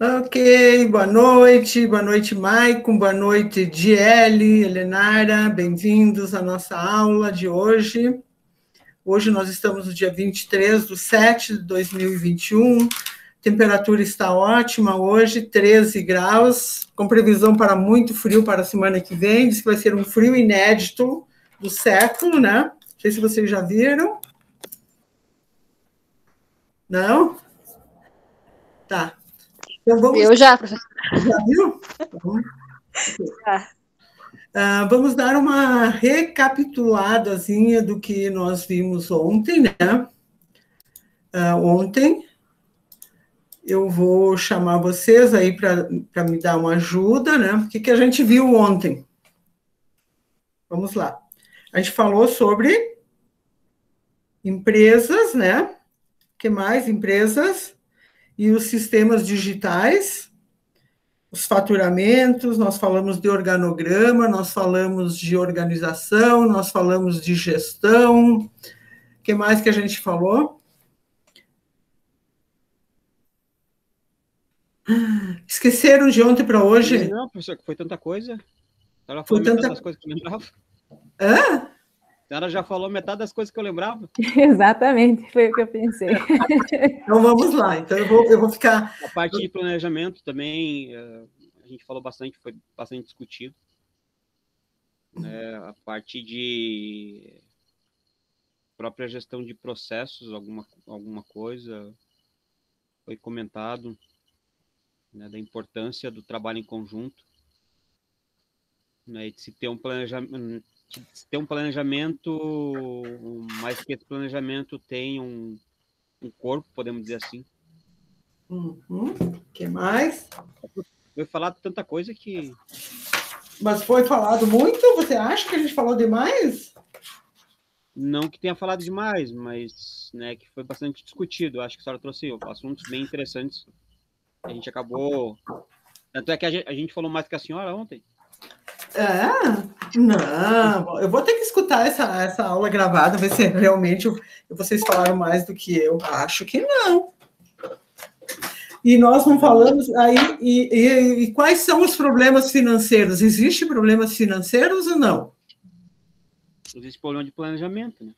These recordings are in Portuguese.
Ok, boa noite, Maicon, boa noite, Diele, Helenara, bem-vindos à nossa aula de hoje. Hoje nós estamos no dia 23/7/2021, temperatura está ótima hoje, 13 graus, com previsão para muito frio para a semana que vem, diz que vai ser um frio inédito do século, né? Não sei se vocês já viram. Não? Tá. Então vamos... Eu já, professor. Já viu? Vamos dar uma recapituladazinha do que nós vimos ontem, né? Ontem eu vou chamar vocês aí para me dar uma ajuda, né? O que a gente viu ontem? Vamos lá. A gente falou sobre empresas, né? O que mais? Empresas e os sistemas digitais, os faturamentos, nós falamos de organograma, nós falamos de organização, nós falamos de gestão. O que mais que a gente falou? Esqueceram de ontem para hoje? Não, professor, que foi tanta coisa. Ela Foi falou tanta... metade das coisas que eu lembrava. Hã? A senhora já falou metade das coisas que eu lembrava. Exatamente, foi o que eu pensei. Então vamos lá. Então eu vou ficar... A parte de planejamento também, a gente falou bastante, foi bastante discutido. A parte de própria gestão de processos, alguma coisa foi comentado, né, da importância do trabalho em conjunto, né, e de se ter um planejamento, mas que esse planejamento tem um corpo, podemos dizer assim. Que mais? Foi falado tanta coisa que... Mas foi falado muito? Você acha que a gente falou demais? Não que tenha falado demais, mas, né, que foi bastante discutido. Acho que a senhora trouxe assuntos bem interessantes. A gente acabou... Tanto é que a gente falou mais que a senhora ontem. Não, eu vou ter que escutar essa aula gravada, ver se realmente vocês falaram mais do que eu. Acho que não. E nós não falamos aí. E quais são os problemas financeiros? Existem problemas financeiros ou não? Existe problema de planejamento, né?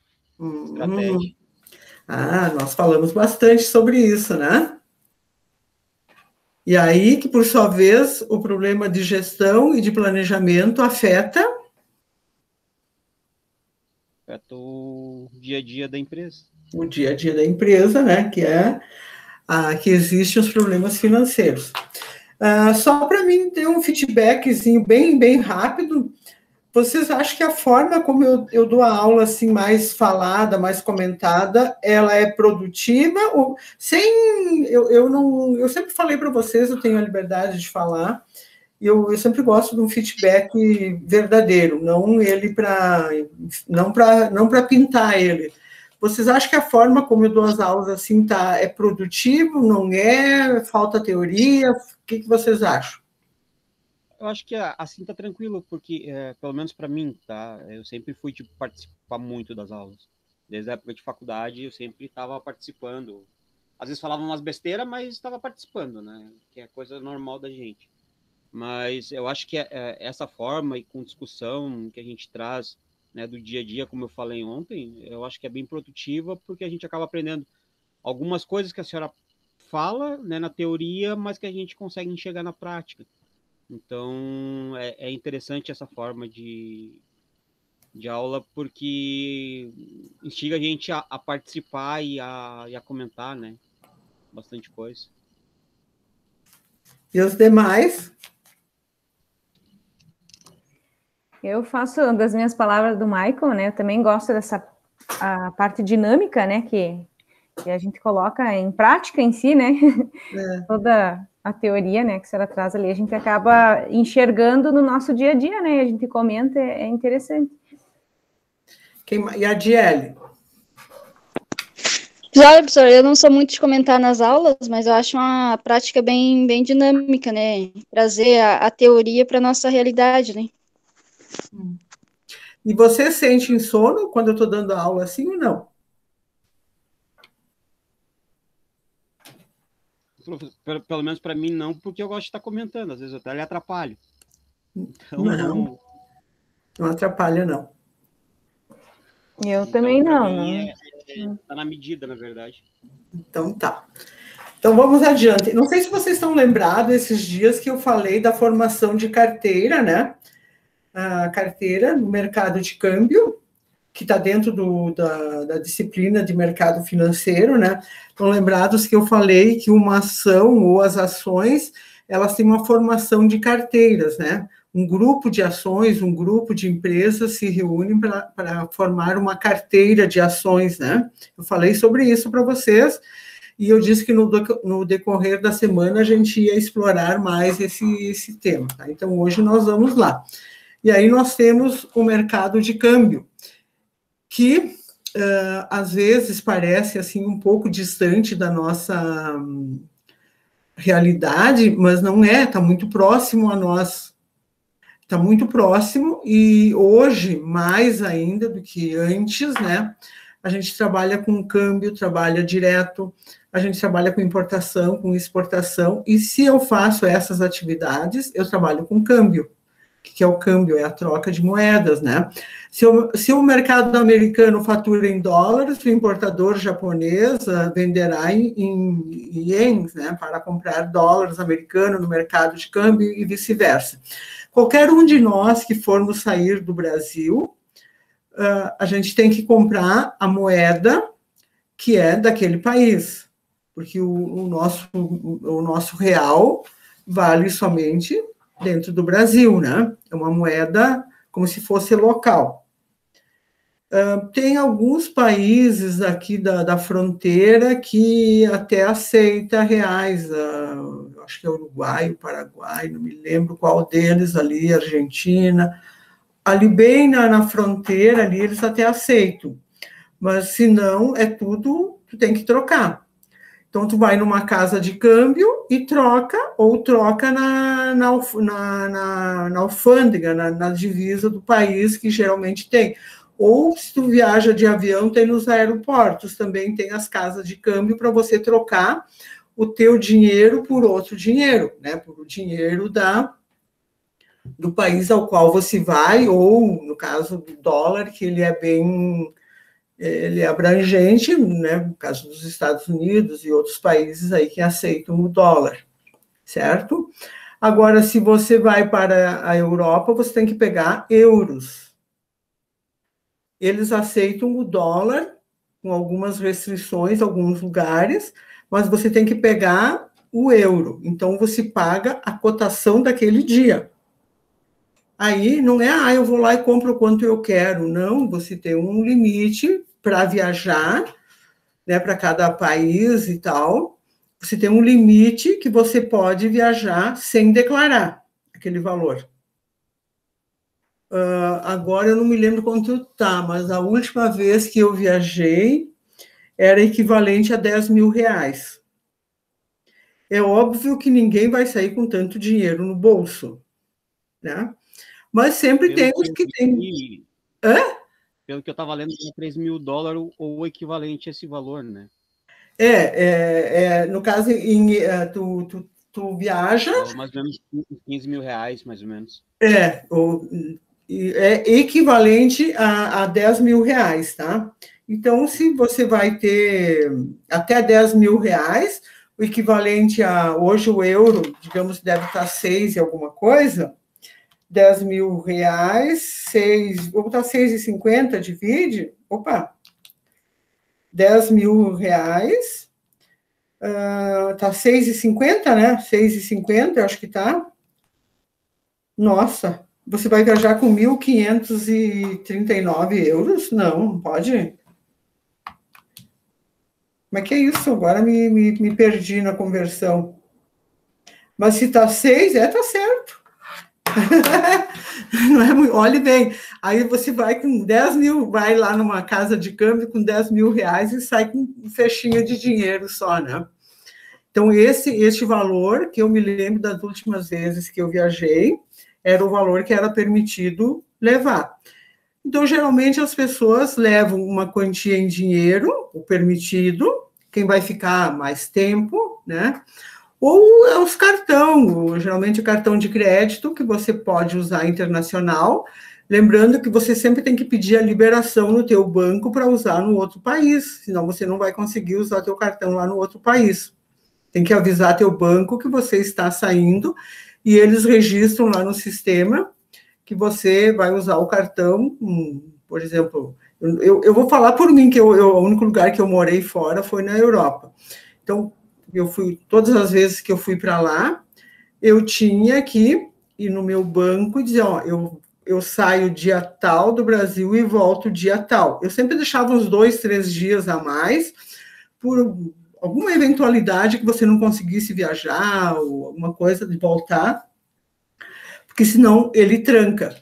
Estratégia. Nós falamos bastante sobre isso, né? E aí que, por sua vez, o problema de gestão e de planejamento afeta o dia a dia da empresa. O dia a dia da empresa, né? Que existem os problemas financeiros. Só para mim ter um feedbackzinho bem rápido, vocês acham que a forma como eu dou a aula assim, mais falada, mais comentada, ela é produtiva? Ou, eu sempre falei para vocês, eu tenho a liberdade de falar, eu sempre gosto de um feedback verdadeiro, não para pintar ele. Vocês acham que a forma como eu dou as aulas assim é produtivo, não é? Falta teoria? O que vocês acham? Eu acho que assim está tranquilo, porque, pelo menos para mim, tá? Eu sempre fui de participar muito das aulas. Desde a época de faculdade, eu sempre estava participando. Às vezes falava umas besteiras, mas estava participando, né? Que é coisa normal da gente. Mas eu acho que essa forma e com discussão que a gente traz, né, do dia a dia, como eu falei ontem, eu acho que é bem produtiva, porque a gente acaba aprendendo algumas coisas que a senhora fala, né, na teoria, mas que a gente consegue enxergar na prática. Então, é interessante essa forma de aula, porque instiga a gente a participar e a comentar, né? Bastante coisa. E os demais? Eu faço das minhas palavras do Michael, né? Eu também gosto dessa a parte dinâmica, né? Que a gente coloca em prática em si, né? Toda a teoria, né, que a senhora traz ali, a gente acaba enxergando no nosso dia a dia, né, a gente comenta, é interessante. E a Diele? Olha, professor, eu não sou muito de comentar nas aulas, mas eu acho uma prática bem dinâmica, né, trazer a teoria para a nossa realidade, né. E você sente insônia quando eu estou dando aula assim ou não? Pelo menos para mim não, porque eu gosto de estar comentando, às vezes eu até lhe atrapalho. Então, não atrapalha, não. Eu também não. Tá na medida, na verdade. Então tá. Então vamos adiante. Não sei se vocês estão lembrados esses dias que eu falei da formação de carteira, né? A carteira no mercado de câmbio, que está dentro da disciplina de mercado financeiro, né? Estão lembrados que eu falei que uma ação ou as ações, elas têm uma formação de carteiras, né? Um grupo de ações, um grupo de empresas se reúnem para formar uma carteira de ações, né? Eu falei sobre isso para vocês, e eu disse que no decorrer da semana a gente ia explorar mais esse tema, tá? Então, hoje nós vamos lá. E aí nós temos o mercado de câmbio, que às vezes parece assim um pouco distante da nossa realidade, mas não é, está muito próximo a nós. Está muito próximo, e hoje, mais ainda do que antes, né? A gente trabalha com câmbio, trabalha direto, a gente trabalha com importação, com exportação, e se eu faço essas atividades, eu trabalho com câmbio. O que é o câmbio? É a troca de moedas, né? Se o mercado americano fatura em dólares, o importador japonês venderá em ienes, né? Para comprar dólares americanos no mercado de câmbio e vice-versa. Qualquer um de nós que formos sair do Brasil, a gente tem que comprar a moeda que é daquele país, porque o nosso real vale somente dentro do Brasil, né? É uma moeda como se fosse local. Tem alguns países aqui da fronteira que até aceita reais, acho que é Uruguai, o Paraguai, não me lembro qual deles ali, Argentina, ali bem na fronteira, ali eles até aceitam, mas se não, é tudo, tu tem que trocar. Então, tu vai numa casa de câmbio e troca, ou troca na alfândega, na divisa do país que geralmente tem. Ou, se tu viaja de avião, tem nos aeroportos, também tem as casas de câmbio para você trocar o teu dinheiro por outro dinheiro, né? Por o dinheiro do país ao qual você vai, ou, no caso do dólar, que ele é abrangente, né, no caso dos Estados Unidos e outros países aí que aceitam o dólar, certo? Agora, se você vai para a Europa, você tem que pegar euros. Eles aceitam o dólar, com algumas restrições, em alguns lugares, mas você tem que pegar o euro. Então, você paga a cotação daquele dia. Aí, não é, eu vou lá e compro quanto eu quero. Não, você tem um limite para viajar, né, para cada país e tal. Você tem um limite que você pode viajar sem declarar aquele valor. Agora eu não me lembro quanto tá, mas a última vez que eu viajei era equivalente a 10 mil reais. É óbvio que ninguém vai sair com tanto dinheiro no bolso, né? Mas sempre tem os que tem. Pelo que eu estava lendo, é 3 mil dólares ou o equivalente a esse valor, né? No caso, tu viaja... Mais ou menos 15 mil reais, mais ou menos. É equivalente a 10 mil reais, tá? Então, se você vai ter até 10 mil reais, o equivalente a... Hoje o euro, digamos, deve estar 6 e alguma coisa... 10 mil reais, vou botar 6,50, divide, 10 mil reais, tá 6,50, né? 6,50, eu acho que tá. Nossa, você vai viajar com 1.539 euros? Não pode. Como é que é isso? Agora me perdi na conversão. Mas se tá 6, tá certo. Não é muito, olhe bem, aí você vai com 10 mil, vai lá numa casa de câmbio com 10 mil reais e sai com um fechinho de dinheiro só, né? Então, este valor, que eu me lembro das últimas vezes que eu viajei, era o valor que era permitido levar. Então, geralmente, as pessoas levam uma quantia em dinheiro, o permitido, quem vai ficar mais tempo, né? Ou é os cartão, geralmente o cartão de crédito, que você pode usar internacional, lembrando que você sempre tem que pedir a liberação no teu banco para usar no outro país, senão você não vai conseguir usar teu cartão lá no outro país. Tem que avisar teu banco que você está saindo e eles registram lá no sistema que você vai usar o cartão, por exemplo, eu vou falar por mim, que o único lugar que eu morei fora foi na Europa. Então, todas as vezes que eu fui para lá, eu tinha que ir no meu banco e dizer, ó, eu saio dia tal do Brasil e volto dia tal. Eu sempre deixava uns 2, 3 dias a mais, por alguma eventualidade que você não conseguisse viajar, ou alguma coisa de voltar, porque senão ele tranca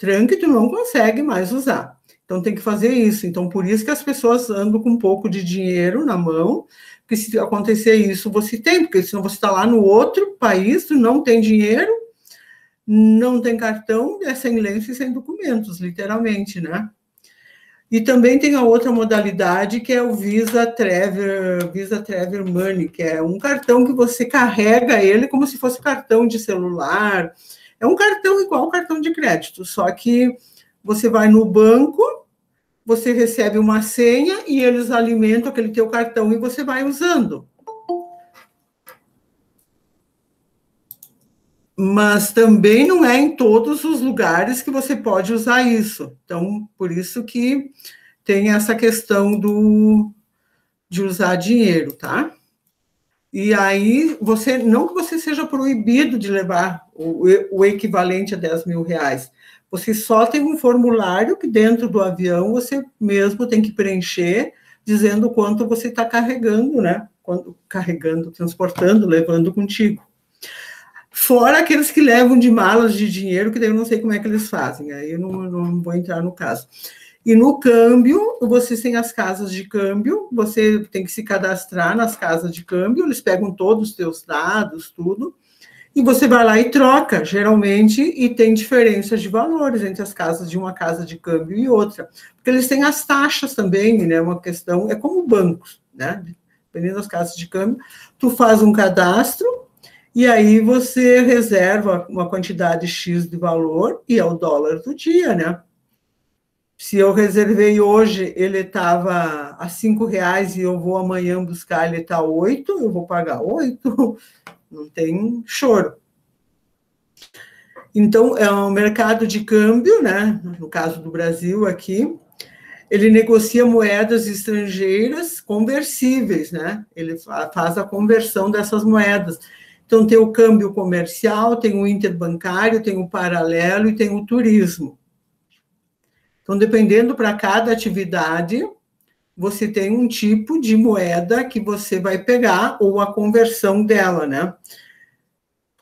e tu não consegue mais usar. Então tem que fazer isso. Então por isso que as pessoas andam com um pouco de dinheiro na mão, porque se acontecer isso, você tem, porque senão você está lá no outro país, tu não tem dinheiro, não tem cartão, é sem lenço e sem documentos, literalmente, né? E também tem a outra modalidade, que é o Visa Travel Money, que é um cartão que você carrega ele como se fosse cartão de celular. É um cartão igual ao cartão de crédito, só que você vai no banco, você recebe uma senha e eles alimentam aquele teu cartão e você vai usando. Mas também não é em todos os lugares que você pode usar isso. Então, por isso que tem essa questão de usar dinheiro, tá? E aí, não que você seja proibido de levar o equivalente a 10 mil reais. Você só tem um formulário que dentro do avião você mesmo tem que preencher, dizendo quanto você está carregando, né? Transportando, levando contigo. Fora aqueles que levam de malas de dinheiro, que daí eu não sei como é que eles fazem, aí eu não vou entrar no caso. E no câmbio, você tem as casas de câmbio, você tem que se cadastrar nas casas de câmbio, eles pegam todos os teus dados, tudo, e você vai lá e troca, geralmente, e tem diferenças de valores entre as casas de uma casa de câmbio e outra, porque eles têm as taxas também, né, uma questão, é como bancos, né, dependendo das casas de câmbio, tu faz um cadastro, e aí você reserva uma quantidade X de valor, e é o dólar do dia, né? Se eu reservei hoje, ele estava a R$5 e eu vou amanhã buscar, ele está 8, eu vou pagar 8, não tem choro. Então, é um mercado de câmbio, né? No caso do Brasil aqui, ele negocia moedas estrangeiras conversíveis, né? Ele faz a conversão dessas moedas. Então, tem o câmbio comercial, tem o interbancário, tem o paralelo e tem o turismo. Então, dependendo para cada atividade, você tem um tipo de moeda que você vai pegar ou a conversão dela, né?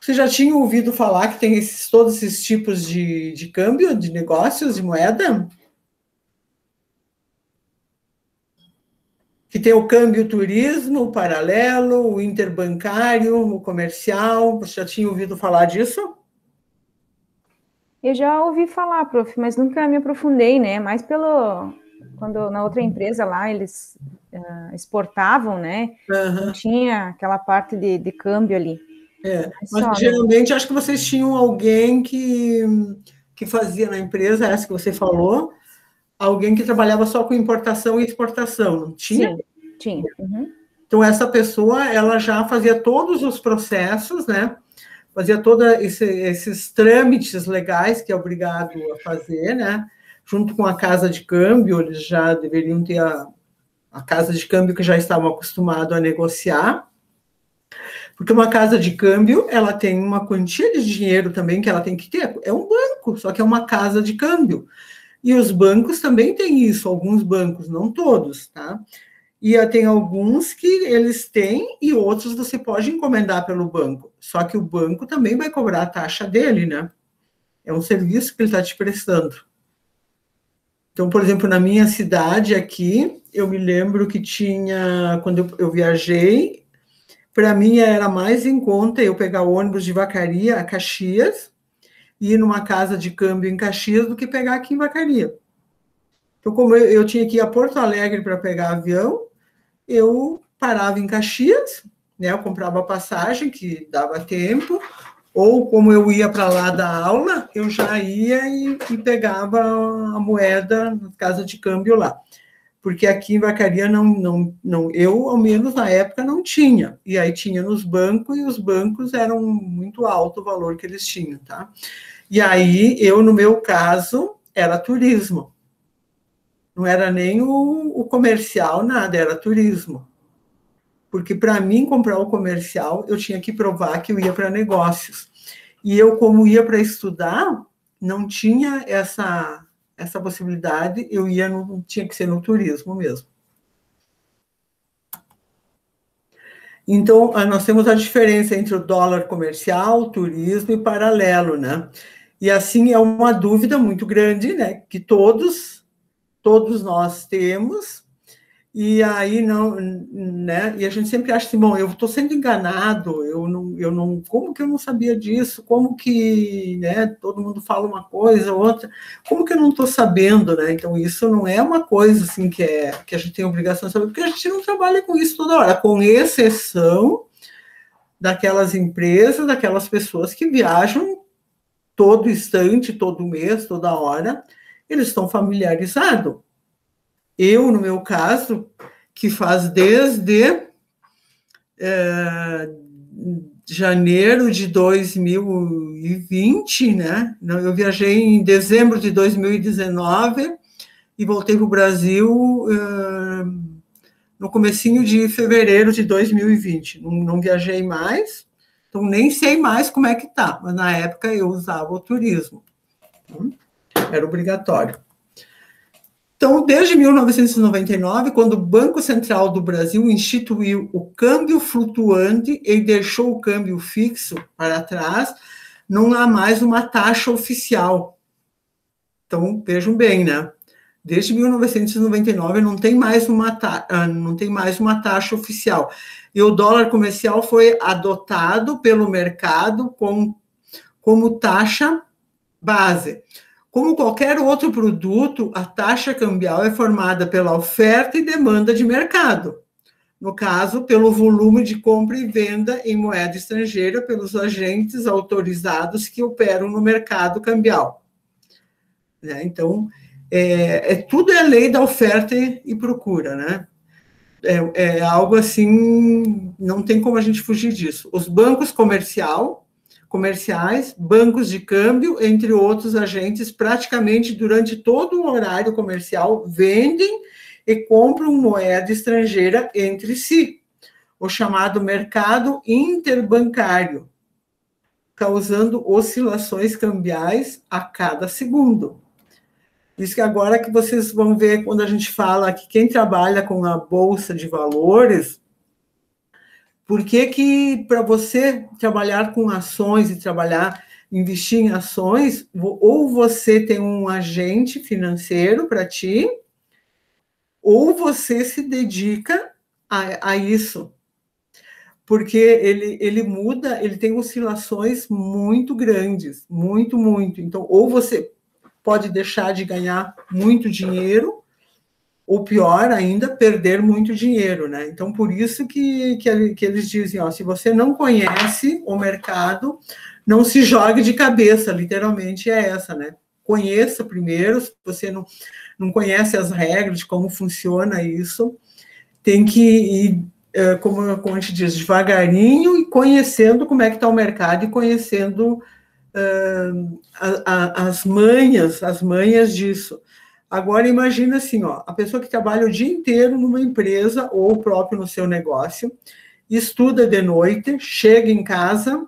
Você já tinha ouvido falar que tem todos esses tipos de câmbio, de negócios, de moeda? Que tem o câmbio turismo, o paralelo, o interbancário, o comercial. Você já tinha ouvido falar disso? Eu já ouvi falar, prof, mas nunca me aprofundei, né? Mais quando na outra empresa lá eles exportavam, né? Não tinha aquela parte de câmbio ali. Mas geralmente acho que vocês tinham alguém que fazia na empresa, essa que você falou, alguém que trabalhava só com importação e exportação, não tinha? Sim, tinha. Uhum. Então, essa pessoa, ela já fazia todos os processos, né? Fazia todos esses trâmites legais que é obrigado a fazer, né? Junto com a casa de câmbio, eles já deveriam ter a casa de câmbio que já estavam acostumados a negociar, porque uma casa de câmbio, ela tem uma quantia de dinheiro também que ela tem que ter, é um banco, só que é uma casa de câmbio. E os bancos também têm isso, alguns bancos, não todos, tá? E tem alguns que eles têm e outros você pode encomendar pelo banco. Só que o banco também vai cobrar a taxa dele, né? É um serviço que ele está te prestando. Então, por exemplo, na minha cidade aqui, eu me lembro que tinha, quando eu viajei, para mim era mais em conta eu pegar o ônibus de Vacaria a Caxias e ir numa casa de câmbio em Caxias do que pegar aqui em Vacaria. Então, como eu tinha que ir a Porto Alegre para pegar avião, eu parava em Caxias, né? Eu comprava passagem, que dava tempo, ou como eu ia para lá da aula, eu já ia e pegava a moeda na casa de câmbio lá. Porque aqui em Vacaria eu, ao menos na época, não tinha. E aí tinha nos bancos, e os bancos eram muito alto o valor que eles tinham, tá? E aí, eu, no meu caso, era turismo. Não era nem o comercial, nada, era turismo. Porque para mim comprar o comercial, eu tinha que provar que eu ia para negócios. E eu, como ia para estudar, não tinha essa possibilidade, tinha que ser no turismo mesmo. Então, nós temos a diferença entre o dólar comercial, turismo e paralelo, né? E assim é uma dúvida muito grande, né? Que todos nós temos, e aí não, né? E a gente sempre acha assim, bom, eu estou sendo enganado, eu não, como que eu não sabia disso? Como que, né? Todo mundo fala uma coisa, outra, como que eu não estou sabendo, né? Então isso não é uma coisa assim que a gente tem obrigação de saber, porque a gente não trabalha com isso toda hora, com exceção daquelas empresas, daquelas pessoas que viajam todo instante, todo mês, toda hora, eles estão familiarizados. Eu, no meu caso, que faz desde janeiro de 2020, né? Eu viajei em dezembro de 2019 e voltei para o Brasil no comecinho de fevereiro de 2020. Não viajei mais, então nem sei mais como é que tá, mas na época eu usava o turismo. Era obrigatório. Então, desde 1999, quando o Banco Central do Brasil instituiu o câmbio flutuante e deixou o câmbio fixo para trás, não há mais uma taxa oficial. Então, vejam bem, né? Desde 1999 não tem mais uma taxa oficial. E o dólar comercial foi adotado pelo mercado como taxa base. Como qualquer outro produto, a taxa cambial é formada pela oferta e demanda de mercado. No caso, pelo volume de compra e venda em moeda estrangeira pelos agentes autorizados que operam no mercado cambial. Então, tudo é lei da oferta e procura, né? É algo assim, não tem como a gente fugir disso. Os bancos comerciais, bancos de câmbio, entre outros agentes, praticamente durante todo o horário comercial, vendem e compram moeda estrangeira entre si, o chamado mercado interbancário, causando oscilações cambiais a cada segundo. Isso que agora que vocês vão ver quando a gente fala que quem trabalha com a Bolsa de Valores, por que para você trabalhar com ações e investir em ações, ou você tem um agente financeiro para ti, ou você se dedica a isso. Porque ele muda, ele tem oscilações muito grandes, muito, muito. Então, ou você pode deixar de ganhar muito dinheiro, ou pior ainda, perder muito dinheiro, né? Então, por isso que eles dizem, se você não conhece o mercado, não se jogue de cabeça, literalmente é essa, né? Conheça primeiro, se você não conhece as regras de como funciona isso, tem que ir, como a gente diz, devagarinho e conhecendo como é que está o mercado e conhecendo as manhas disso. Agora, imagina assim, a pessoa que trabalha o dia inteiro numa empresa ou próprio no seu negócio, estuda de noite, chega em casa,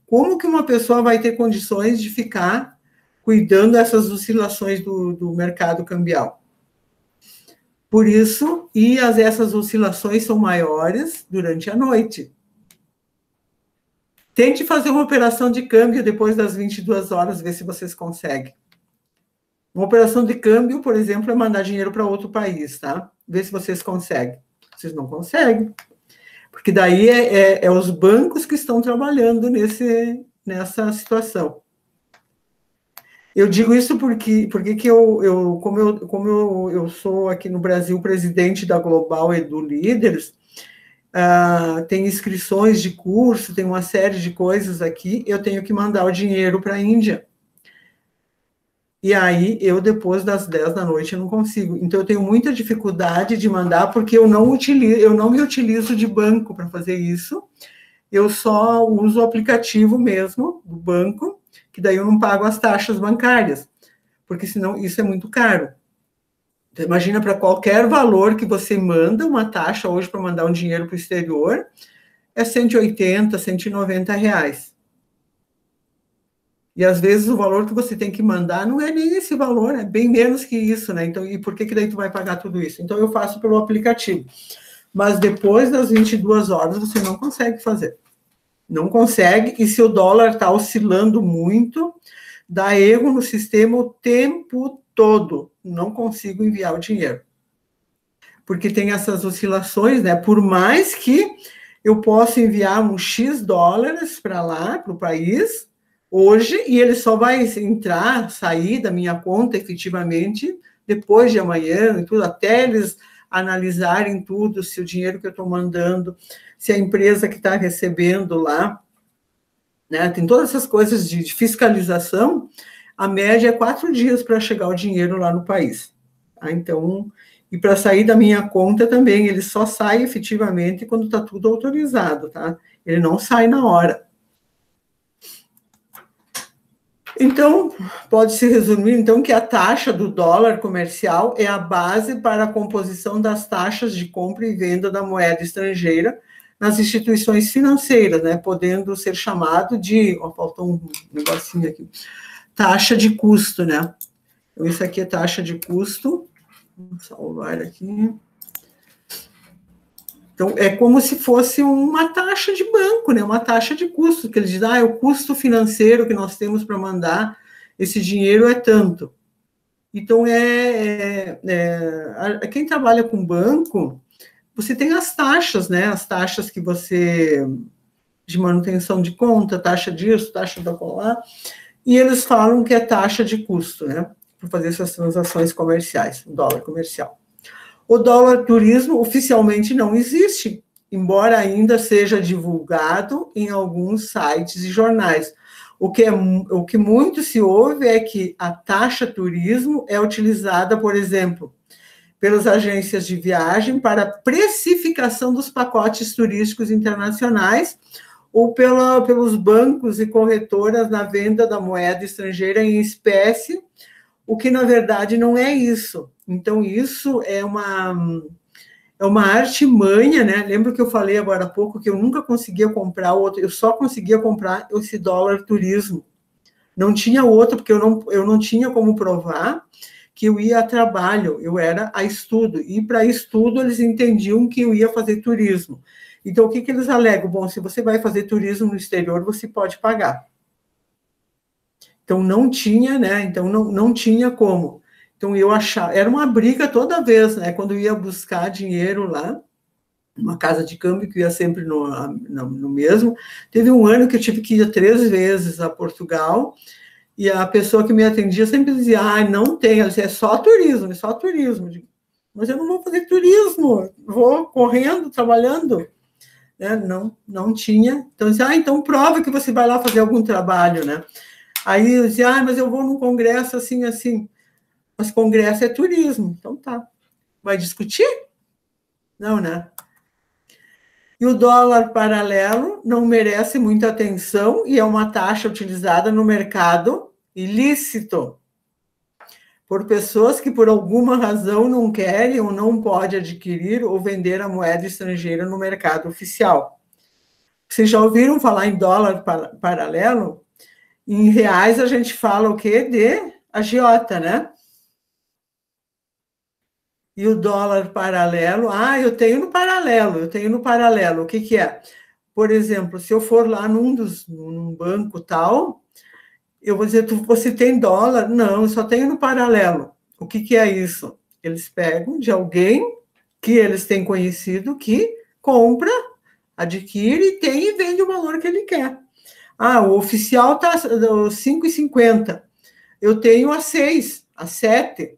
como que uma pessoa vai ter condições de ficar cuidando dessas oscilações do mercado cambial? Por isso, essas oscilações são maiores durante a noite. Tente fazer uma operação de câmbio depois das 22 horas, ver se vocês conseguem. Uma operação de câmbio, por exemplo, é mandar dinheiro para outro país, tá? Vê se vocês conseguem. Vocês não conseguem. Porque daí é os bancos que estão trabalhando nessa situação. Eu digo isso porque como eu sou aqui no Brasil presidente da Global Edu Líderes, tem inscrições de curso, tem uma série de coisas aqui, eu tenho que mandar o dinheiro para a Índia. E aí, eu, depois das 10 da noite, eu não consigo. Então, eu tenho muita dificuldade de mandar, porque eu não me utilizo de banco para fazer isso. Eu só uso o aplicativo mesmo, do banco, que daí eu não pago as taxas bancárias, porque senão isso é muito caro. Então, imagina, para qualquer valor que você manda, uma taxa hoje para mandar um dinheiro para o exterior, é 180, 190 reais. E, às vezes, o valor que você tem que mandar não é nem esse valor, é bem menos que isso, né? Então, e por que daí tu vai pagar tudo isso? Então, eu faço pelo aplicativo. Mas depois das 22 horas, você não consegue fazer. Não consegue, e se o dólar está oscilando muito, dá erro no sistema o tempo todo. Não consigo enviar o dinheiro. Porque tem essas oscilações, né? Por mais que eu possa enviar um X dólares para lá, para o país, hoje, e ele só vai entrar, sair da minha conta efetivamente depois de amanhã, e tudo, até eles analisarem tudo, se o dinheiro que eu estou mandando, se a empresa que está recebendo lá, né, tem todas essas coisas de fiscalização, a média é 4 dias para chegar o dinheiro lá no país. Tá? Então, e para sair da minha conta também, ele só sai efetivamente quando está tudo autorizado, tá? Ele não sai na hora. Então, pode-se resumir, então, que a taxa do dólar comercial é a base para a composição das taxas de compra e venda da moeda estrangeira nas instituições financeiras, né, podendo ser chamado de, faltou um negocinho aqui, taxa de custo, né? Então, isso aqui é taxa de custo, vou salvar aqui. Então, é como se fosse uma taxa de banco, né? Uma taxa de custo, que eles dizem, é o custo financeiro que nós temos para mandar esse dinheiro é tanto. Então, quem trabalha com banco, você tem as taxas, né? As taxas que você, de manutenção de conta, taxa disso, taxa da colar, e eles falam que é taxa de custo, né? Para fazer essas transações comerciais, o dólar comercial. O dólar turismo oficialmente não existe, embora ainda seja divulgado em alguns sites e jornais. O que muito se ouve é que a taxa turismo é utilizada, por exemplo, pelas agências de viagem para precificação dos pacotes turísticos internacionais ou pelos bancos e corretoras na venda da moeda estrangeira em espécie, o que, na verdade, não é isso. Então, isso é uma artimanha, né? Lembra que eu falei agora há pouco que eu nunca conseguia comprar outro, eu só conseguia comprar esse dólar turismo. Não tinha outro, porque eu não tinha como provar que eu ia a trabalho, eu era a estudo. E para estudo, eles entendiam que eu ia fazer turismo. Então, o que eles alegam? Bom, se você vai fazer turismo no exterior, você pode pagar. Então, não tinha, né? Então, não tinha como. Então, eu achava... Era uma briga toda vez, né? Quando eu ia buscar dinheiro lá, uma casa de câmbio, que eu ia sempre no mesmo. Teve um ano que eu tive que ir 3 vezes a Portugal, e a pessoa que me atendia sempre dizia, não tem, ela dizia, é só turismo, é só turismo. Eu digo, mas eu não vou fazer turismo, vou correndo, trabalhando. Né? Não tinha. Então, eu dizia, então prova que você vai lá fazer algum trabalho, né? Aí eu dizia, mas eu vou num congresso assim, assim. Mas congresso é turismo. Então tá. Vai discutir? Não, né? E o dólar paralelo não merece muita atenção e é uma taxa utilizada no mercado ilícito por pessoas que, por alguma razão, não querem ou não podem adquirir ou vender a moeda estrangeira no mercado oficial. Vocês já ouviram falar em dólar paralelo? Em reais, a gente fala o quê? De agiota, né? E o dólar paralelo, eu tenho no paralelo. O que é? Por exemplo, se eu for lá num banco tal, eu vou dizer, você tem dólar? Não, eu só tenho no paralelo. O que é isso? Eles pegam de alguém que eles têm conhecido que compra, adquire, tem e vende o valor que ele quer. O oficial está 5,50. Eu tenho a 6, a 7.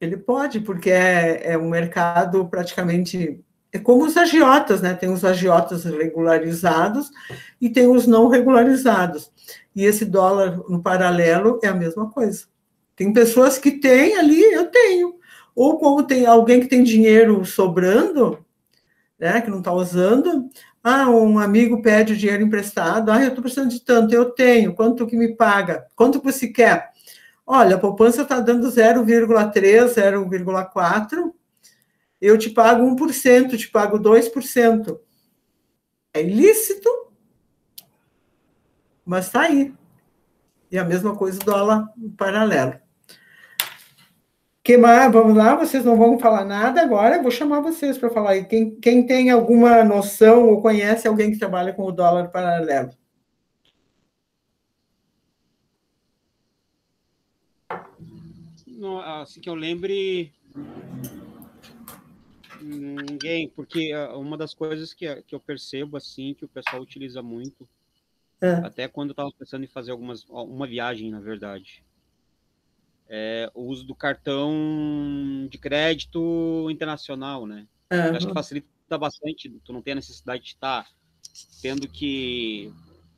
Ele pode, porque é um mercado praticamente é como os agiotas, né? Tem os agiotas regularizados e tem os não regularizados. E esse dólar no paralelo é a mesma coisa. Tem pessoas que têm ali, eu tenho. Ou como tem alguém que tem dinheiro sobrando, né, que não está usando, um amigo pede o dinheiro emprestado, eu estou precisando de tanto, eu tenho, quanto que me paga? Quanto que você quer? Olha, a poupança está dando 0,3, 0,4, eu te pago 1%, te pago 2%. É ilícito, mas está aí. E a mesma coisa do dólar paralelo. Que mais? Vamos lá, vocês não vão falar nada agora, eu vou chamar vocês para falar aí. Quem tem alguma noção ou conhece alguém que trabalha com o dólar paralelo? Não, assim que eu lembre, ninguém, porque uma das coisas que eu percebo, assim, que o pessoal utiliza muito, até quando eu estava pensando em fazer uma viagem, na verdade, é o uso do cartão de crédito internacional, né? Eu acho que facilita bastante, tu não tem a necessidade de estar tendo que,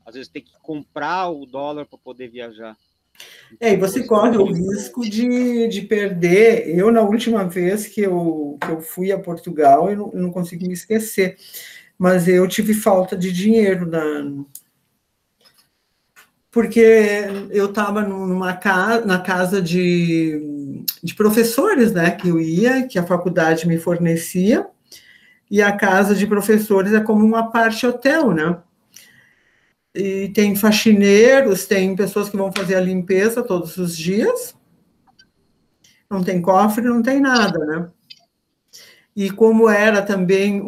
às vezes, ter que comprar o dólar para poder viajar. E você corre o risco de perder. Eu, na última vez que eu fui a Portugal, eu não consigo me esquecer, mas eu tive falta de dinheiro porque eu estava na casa de professores, né, que eu ia, que a faculdade me fornecia, e a casa de professores é como uma parte hotel, né? E tem faxineiros, tem pessoas que vão fazer a limpeza todos os dias, não tem cofre, não tem nada, né? E como era também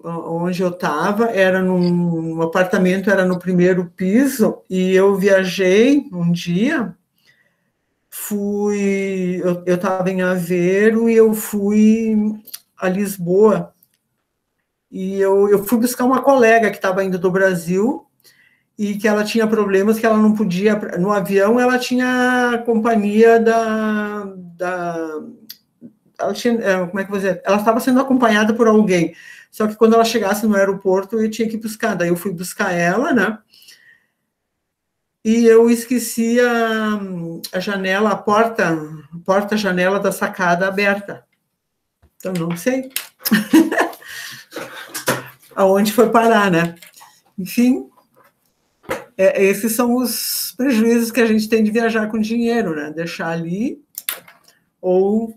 onde eu estava, era num apartamento, era no primeiro piso, e eu viajei um dia, eu estava em Aveiro e eu fui a Lisboa, e eu fui buscar uma colega que estava indo do Brasil, e que ela tinha problemas, que ela não podia, no avião ela tinha companhia ela tinha, como é que eu vou dizer? Ela estava sendo acompanhada por alguém, só que quando ela chegasse no aeroporto, eu tinha que buscar, daí eu fui buscar ela, né, e eu esqueci a janela, a porta-janela da sacada aberta, então não sei aonde foi parar, né, enfim, esses são os prejuízos que a gente tem de viajar com dinheiro, né, deixar ali, ou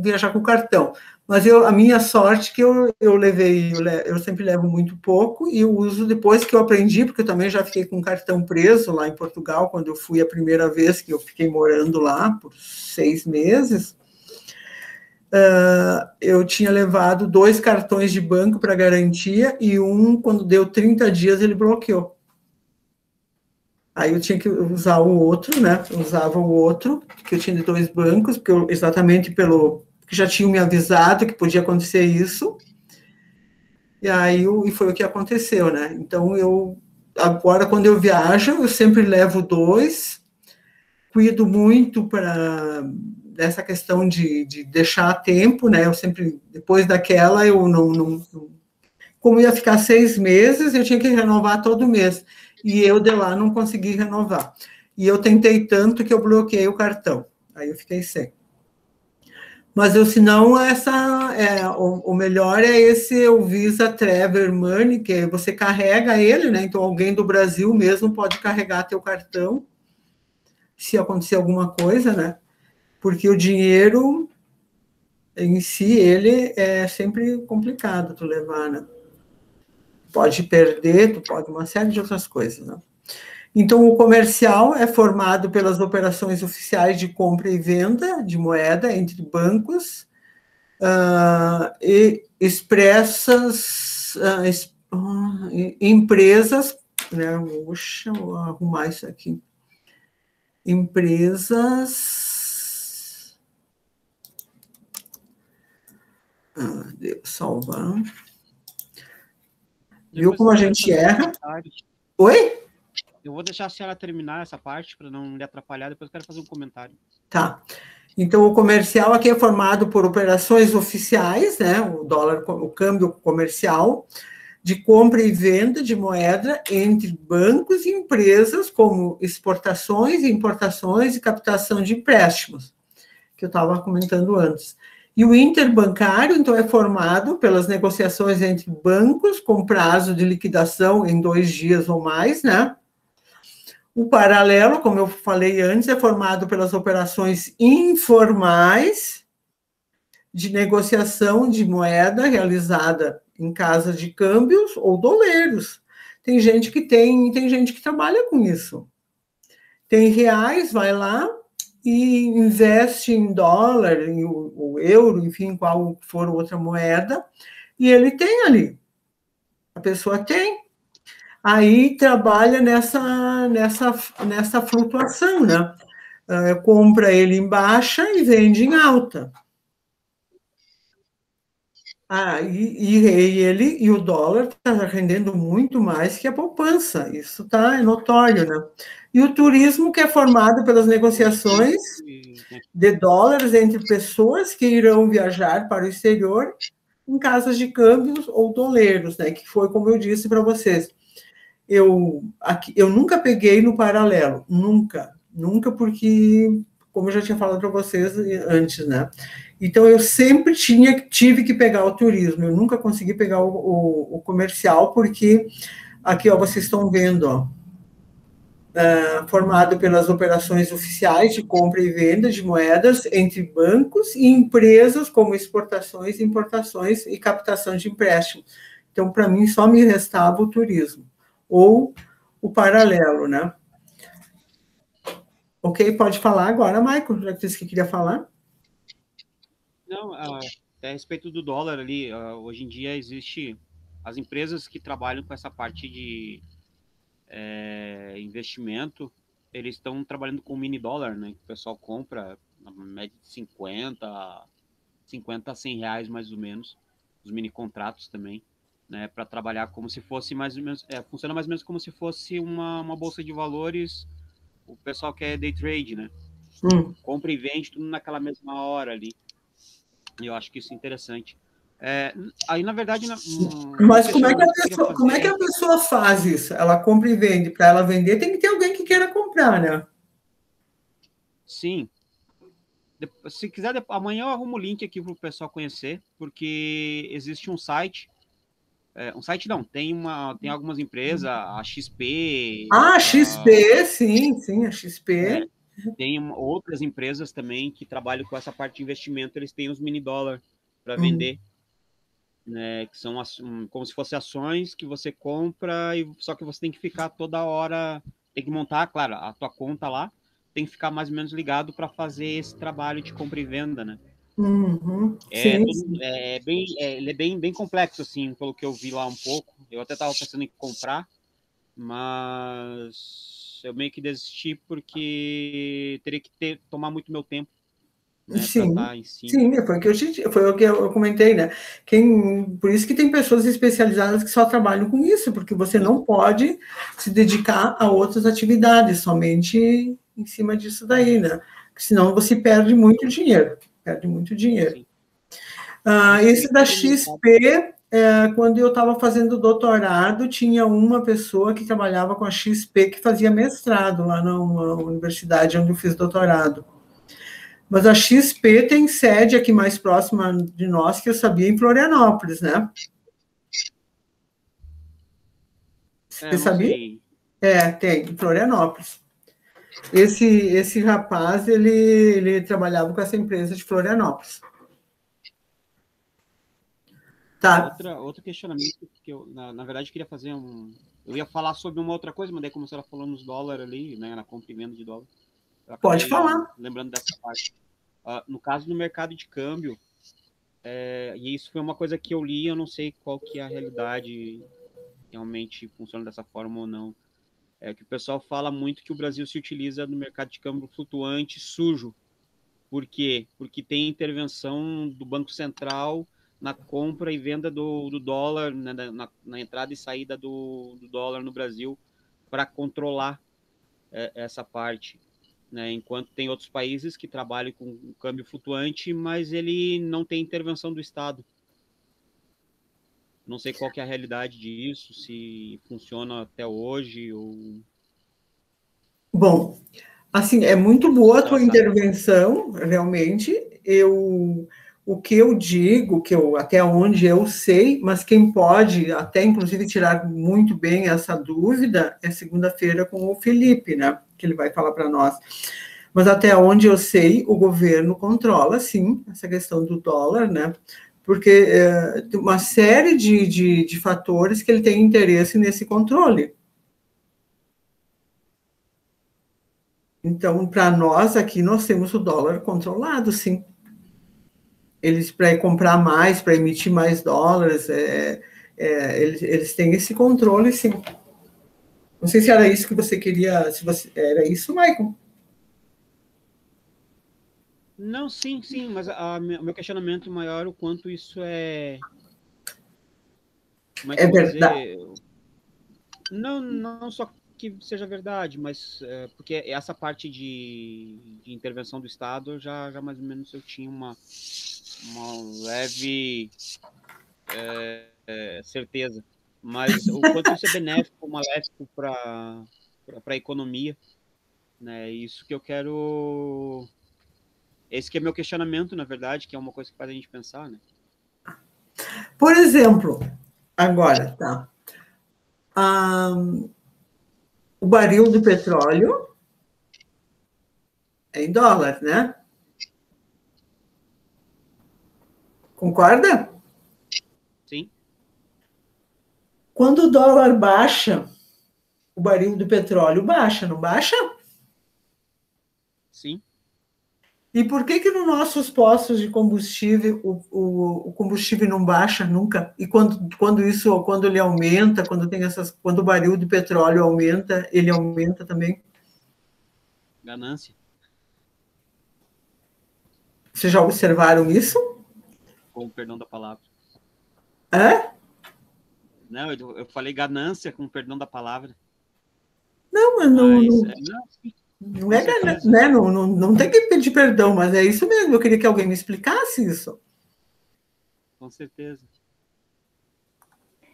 viajar com cartão. Mas a minha sorte que eu sempre levo muito pouco, e eu uso depois que eu aprendi, porque eu também já fiquei com cartão preso lá em Portugal, quando eu fui a primeira vez que eu fiquei morando lá, por 6 meses, eu tinha levado 2 cartões de banco para garantia, e quando deu 30 dias, ele bloqueou. Aí eu tinha que usar o outro, né? Eu usava o outro, que eu tinha de 2 bancos, exatamente porque já tinham me avisado que podia acontecer isso. E foi o que aconteceu, né? Então, agora, quando eu viajo, eu sempre levo 2, cuido muito dessa questão de deixar a tempo, né? Eu sempre, depois daquela, eu como ia ficar 6 meses, eu tinha que renovar todo mês. E eu de lá não consegui renovar. E eu tentei tanto que eu bloqueei o cartão. Aí eu fiquei sem. Mas senão, o melhor é o Visa Travel Money, que você carrega ele, né? Então, alguém do Brasil mesmo pode carregar teu cartão, se acontecer alguma coisa, né? Porque o dinheiro em si, ele é sempre complicado tu levar, né? Pode perder, tu pode uma série de outras coisas, né? Então, o comercial é formado pelas operações oficiais de compra e venda de moeda entre bancos e expressas empresas, né? Deixa eu arrumar isso aqui. Empresas... Deus, salvar... Viu como a gente erra? Oi? Eu vou deixar a senhora terminar essa parte para não lhe atrapalhar, depois eu quero fazer um comentário. Tá. Então, o comercial aqui é formado por operações oficiais, né? O dólar, o câmbio comercial, de compra e venda de moeda entre bancos e empresas, como exportações, importações e captação de empréstimos, que eu estava comentando antes. E o interbancário, então, é formado pelas negociações entre bancos com prazo de liquidação em 2 dias ou mais, né? O paralelo, como eu falei antes, é formado pelas operações informais de negociação de moeda realizada em casas de câmbios ou doleiros. Tem gente que trabalha com isso. Tem reais, vai lá e investe em dólar, ou euro, enfim, qual for outra moeda, e ele tem ali. A pessoa tem. Aí trabalha nessa flutuação, né? Compra ele em baixa e vende em alta. E o dólar está rendendo muito mais que a poupança, isso é notório, né? E o turismo, que é formado pelas negociações de dólares entre pessoas que irão viajar para o exterior em casas de câmbios ou doleiros, né? Que foi como eu disse para vocês. Eu nunca peguei no paralelo, nunca, porque, como eu já tinha falado para vocês antes, né? Então, eu sempre tive que pegar o turismo, eu nunca consegui pegar o comercial, porque aqui, ó, vocês estão vendo, ó, formado pelas operações oficiais de compra e venda de moedas entre bancos e empresas, como exportações, importações e captação de empréstimos. Então, para mim, só me restava o turismo, ou o paralelo, né? Ok, pode falar agora, Michael, já disse que queria falar. Não, a respeito do dólar ali, hoje em dia existe as empresas que trabalham com essa parte de investimento, eles estão trabalhando com mini dólar, né? Que o pessoal compra na média de 50 a 100 reais mais ou menos, os mini contratos também, né? Para trabalhar como se fosse mais ou menos, funciona mais ou menos como se fosse uma bolsa de valores. O pessoal quer day trade, né? Compra e vende tudo naquela mesma hora ali. Eu acho que isso é interessante. Aí, na verdade... Mas como é que a pessoa faz isso? Ela compra e vende. Para ela vender, tem que ter alguém que queira comprar, né? Sim. Se quiser, amanhã eu arrumo o link aqui para o pessoal conhecer, porque existe um site... um site não, tem algumas empresas, a XP... a XP, sim, a XP... Tem outras empresas também que trabalham com essa parte de investimento, eles têm os mini dólar para vender, né, que são como se fossem ações que você compra, só que você tem que ficar toda hora, tem que montar, claro, a tua conta lá, tem que ficar mais ou menos ligado para fazer esse trabalho de compra e venda, né? Ele é bem complexo, assim, pelo que eu vi lá um pouco. Eu até estava pensando em comprar, mas eu meio que desisti porque teria que tomar muito meu tempo, né, sim, tá em cima. Sim, foi o que eu comentei, né? Por isso que tem pessoas especializadas que só trabalham com isso, porque você não pode se dedicar a outras atividades, somente em cima disso daí, né? Porque senão você perde muito dinheiro. Esse da XP, quando eu estava fazendo doutorado, tinha uma pessoa que trabalhava com a XP que fazia mestrado lá na universidade onde eu fiz doutorado. Mas a XP tem sede aqui mais próxima de nós, que eu sabia, em Florianópolis, né? Você sabia? Sei. Tem, em Florianópolis. Esse rapaz, ele trabalhava com essa empresa de Florianópolis. Tá. Outro questionamento que eu, na verdade, queria fazer eu ia falar sobre uma outra coisa, mas daí como você estava falando nos dólares ali, né, na compra e venda de dólar. Pode falar. Lembrando dessa parte. No caso do mercado de câmbio, e isso foi uma coisa que eu li, eu não sei qual que é a realidade, realmente funciona dessa forma ou não. Que o pessoal fala muito que o Brasil se utiliza no mercado de câmbio flutuante sujo. Por quê? Porque tem intervenção do Banco Central na compra e venda do dólar, né, na entrada e saída do dólar no Brasil, para controlar essa parte. né? Enquanto tem outros países que trabalham com câmbio flutuante, mas ele não tem intervenção do Estado. Não sei qual que é a realidade disso, se funciona até hoje ou... Bom, assim, é muito boa a tua Sabe? intervenção, realmente. O que eu digo, até onde eu sei, mas quem pode até inclusive tirar muito bem essa dúvida é segunda-feira com o Felipe, né? Que ele vai falar para nós. Mas até onde eu sei, o governo controla, sim, essa questão do dólar, né? Porque tem uma série de fatores que ele tem interesse nesse controle. Então, para nós aqui, nós temos o dólar controlado, sim. Eles, para comprar mais, para emitir mais dólares, eles têm esse controle, sim. Não sei se era isso que você queria, era isso, Michael? Não, sim, mas o meu questionamento maior é o quanto isso é... Como é que É eu vou verdade. dizer? Não só que seja verdade, mas porque essa parte de intervenção do Estado, já mais ou menos eu tinha uma leve certeza. Mas o quanto isso é benéfico, maléfico para a economia, né? Isso que eu quero... Esse que é meu questionamento, na verdade, que é uma coisa que faz a gente pensar, né? Por exemplo, agora, tá? O barril de petróleo é em dólar, né? Concorda? Sim. Quando o dólar baixa, o barril de petróleo baixa, não baixa? Sim. E por que nos nossos postos de combustível o combustível não baixa nunca? E quando ele aumenta, quando o barril de petróleo aumenta, ele aumenta também? Ganância. Vocês já observaram isso? Com o perdão da palavra. É? Não, eu falei ganância, com o perdão da palavra. Não, mas Mas, sim, não com é ganância, certeza. né? Não tem que pedir perdão, mas é isso mesmo. Eu queria que alguém me explicasse isso. Com certeza.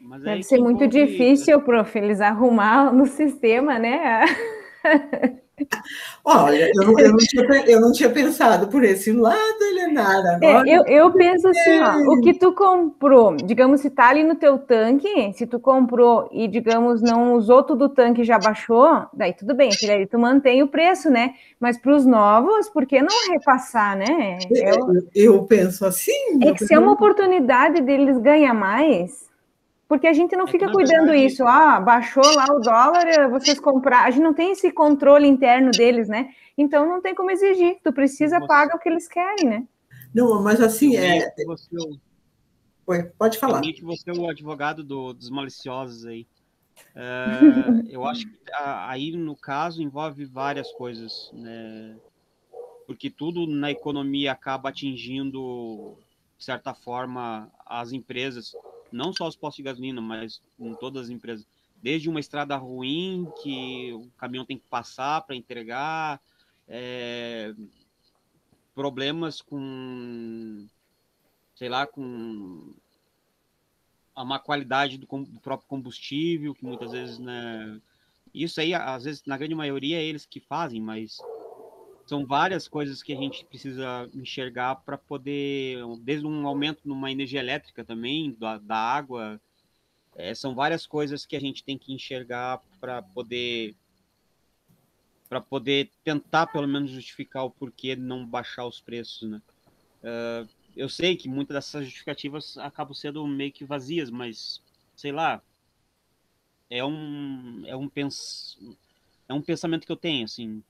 Mas Deve aí ser que muito envolve... difícil, prof, eles arrumar no sistema, né? Olha, eu não tinha pensado por esse lado, Helenara. É, Agora, eu penso assim, ó, o que tu comprou, digamos, se tá ali no teu tanque, se tu comprou e, digamos, não usou tudo o tanque e já baixou, daí tudo bem, aquele ali tu mantém o preço, né? Mas para os novos, por que não repassar, né? eu penso assim. É que se é uma oportunidade deles ganhar mais, porque a gente não É que, fica na cuidando verdade, isso, baixou lá o dólar, vocês compraram, a gente não tem esse controle interno deles, né? Então não tem como exigir, tu precisa pagar o que eles querem, né? Não, mas assim, pode eu falar. meio que você é o advogado dos maliciosos aí. Eu acho que aí, no caso, envolve várias coisas, né? Porque tudo na economia acaba atingindo, de certa forma, as empresas, não só os postos de gasolina, mas em todas as empresas. Desde uma estrada ruim, que o caminhão tem que passar para entregar, problemas com, sei lá, com a má qualidade do próprio combustível, que muitas vezes, né? Isso aí, às vezes, na grande maioria, é eles que fazem, mas são várias coisas que a gente precisa enxergar para poder, desde um aumento numa energia elétrica também, da água, são várias coisas que a gente tem que enxergar para poder tentar, pelo menos, justificar o porquê de não baixar os preços, né? Eu sei que muitas dessas justificativas acabam sendo meio que vazias, mas, sei lá, é um, é um, pens, é um pensamento que eu tenho, assim,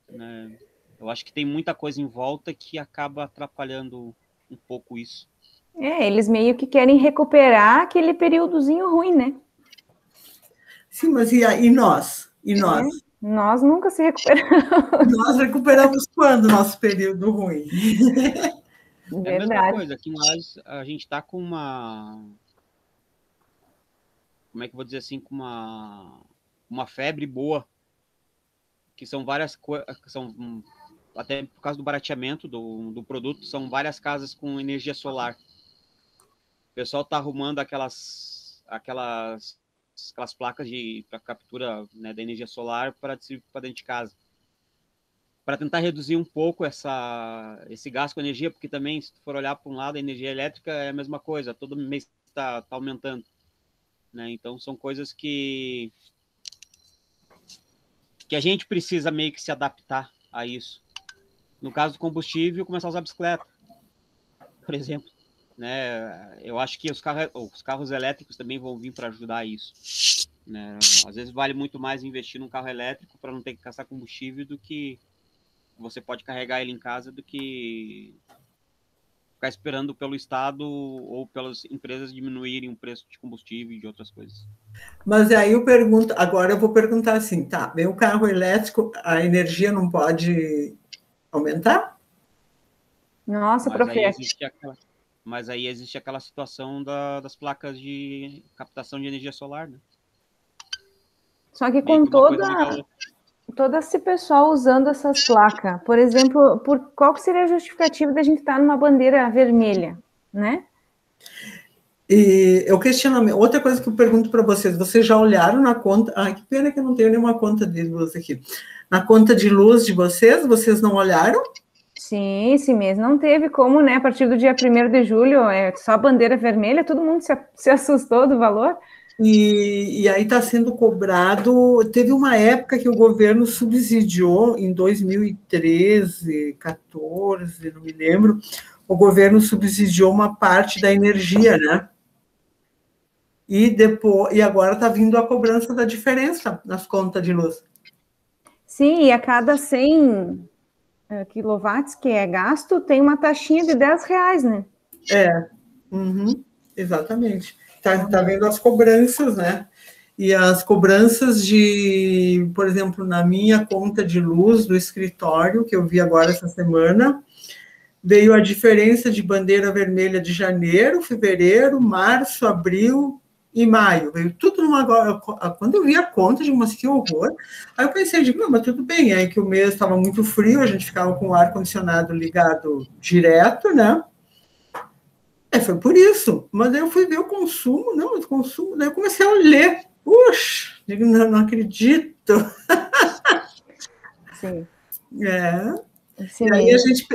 né? Eu acho que tem muita coisa em volta que acaba atrapalhando um pouco isso. Eles meio que querem recuperar aquele períodozinho ruim, né? Sim, mas e nós? E nós? Nós nunca se recuperamos. Nós recuperamos quando o nosso período ruim? É a mesma Verdade. coisa, aqui em Lages a gente está com uma... Como é que eu vou dizer assim? Com uma febre boa, que são várias são até por causa do barateamento do produto, são várias casas com energia solar. O pessoal está arrumando aquelas placas para captura, né, da energia solar para dentro de casa, para tentar reduzir um pouco esse gasto com energia, porque também, se tu for olhar para um lado, a energia elétrica é a mesma coisa, todo mês está aumentando, né? Então, são coisas que a gente precisa meio que se adaptar a isso. No caso do combustível, começar a usar bicicleta, por exemplo, né? Eu acho que os carros elétricos também vão vir para ajudar isso, né? Às vezes vale muito mais investir num carro elétrico para não ter que gastar combustível do que você pode carregar ele em casa, do que ficar esperando pelo Estado ou pelas empresas diminuírem o preço de combustível e de outras coisas. Mas aí agora eu vou perguntar assim, tá, vem o carro elétrico, a energia não pode aumentar? Nossa, professor. Mas aí existe aquela situação das placas de captação de energia solar, né? Só que com todo esse pessoal usando essas placas, por exemplo, qual que seria a justificativa da gente estar numa bandeira vermelha, né? E eu questiono, outra coisa que eu pergunto para vocês já olharam na conta? Ai, que pena que eu não tenho nenhuma conta de luz aqui. Na conta de luz de vocês não olharam? Sim, esse mês não teve como, né? A partir do dia 1º de julho, só bandeira vermelha, todo mundo se assustou do valor. E aí está sendo cobrado. Teve uma época que o governo subsidiou, em 2013, 14, não me lembro, o governo subsidiou uma parte da energia, né? E agora está vindo a cobrança da diferença nas contas de luz. Sim, e a cada 100 quilowatts que é gasto, tem uma taxinha de R$10, né? Exatamente. Tá vendo as cobranças, né? E as cobranças por exemplo, na minha conta de luz do escritório, que eu vi agora essa semana, veio a diferença de bandeira vermelha de janeiro, fevereiro, março, abril e maio. Veio tudo numa... Quando eu vi a conta, digo, mas que horror. Aí eu pensei, não, mas tudo bem, é que o mês estava muito frio, a gente ficava com o ar-condicionado ligado direto, né? Foi por isso. Mas aí eu fui ver o consumo, daí eu comecei a ler. Puxa, digo, não acredito. Sim.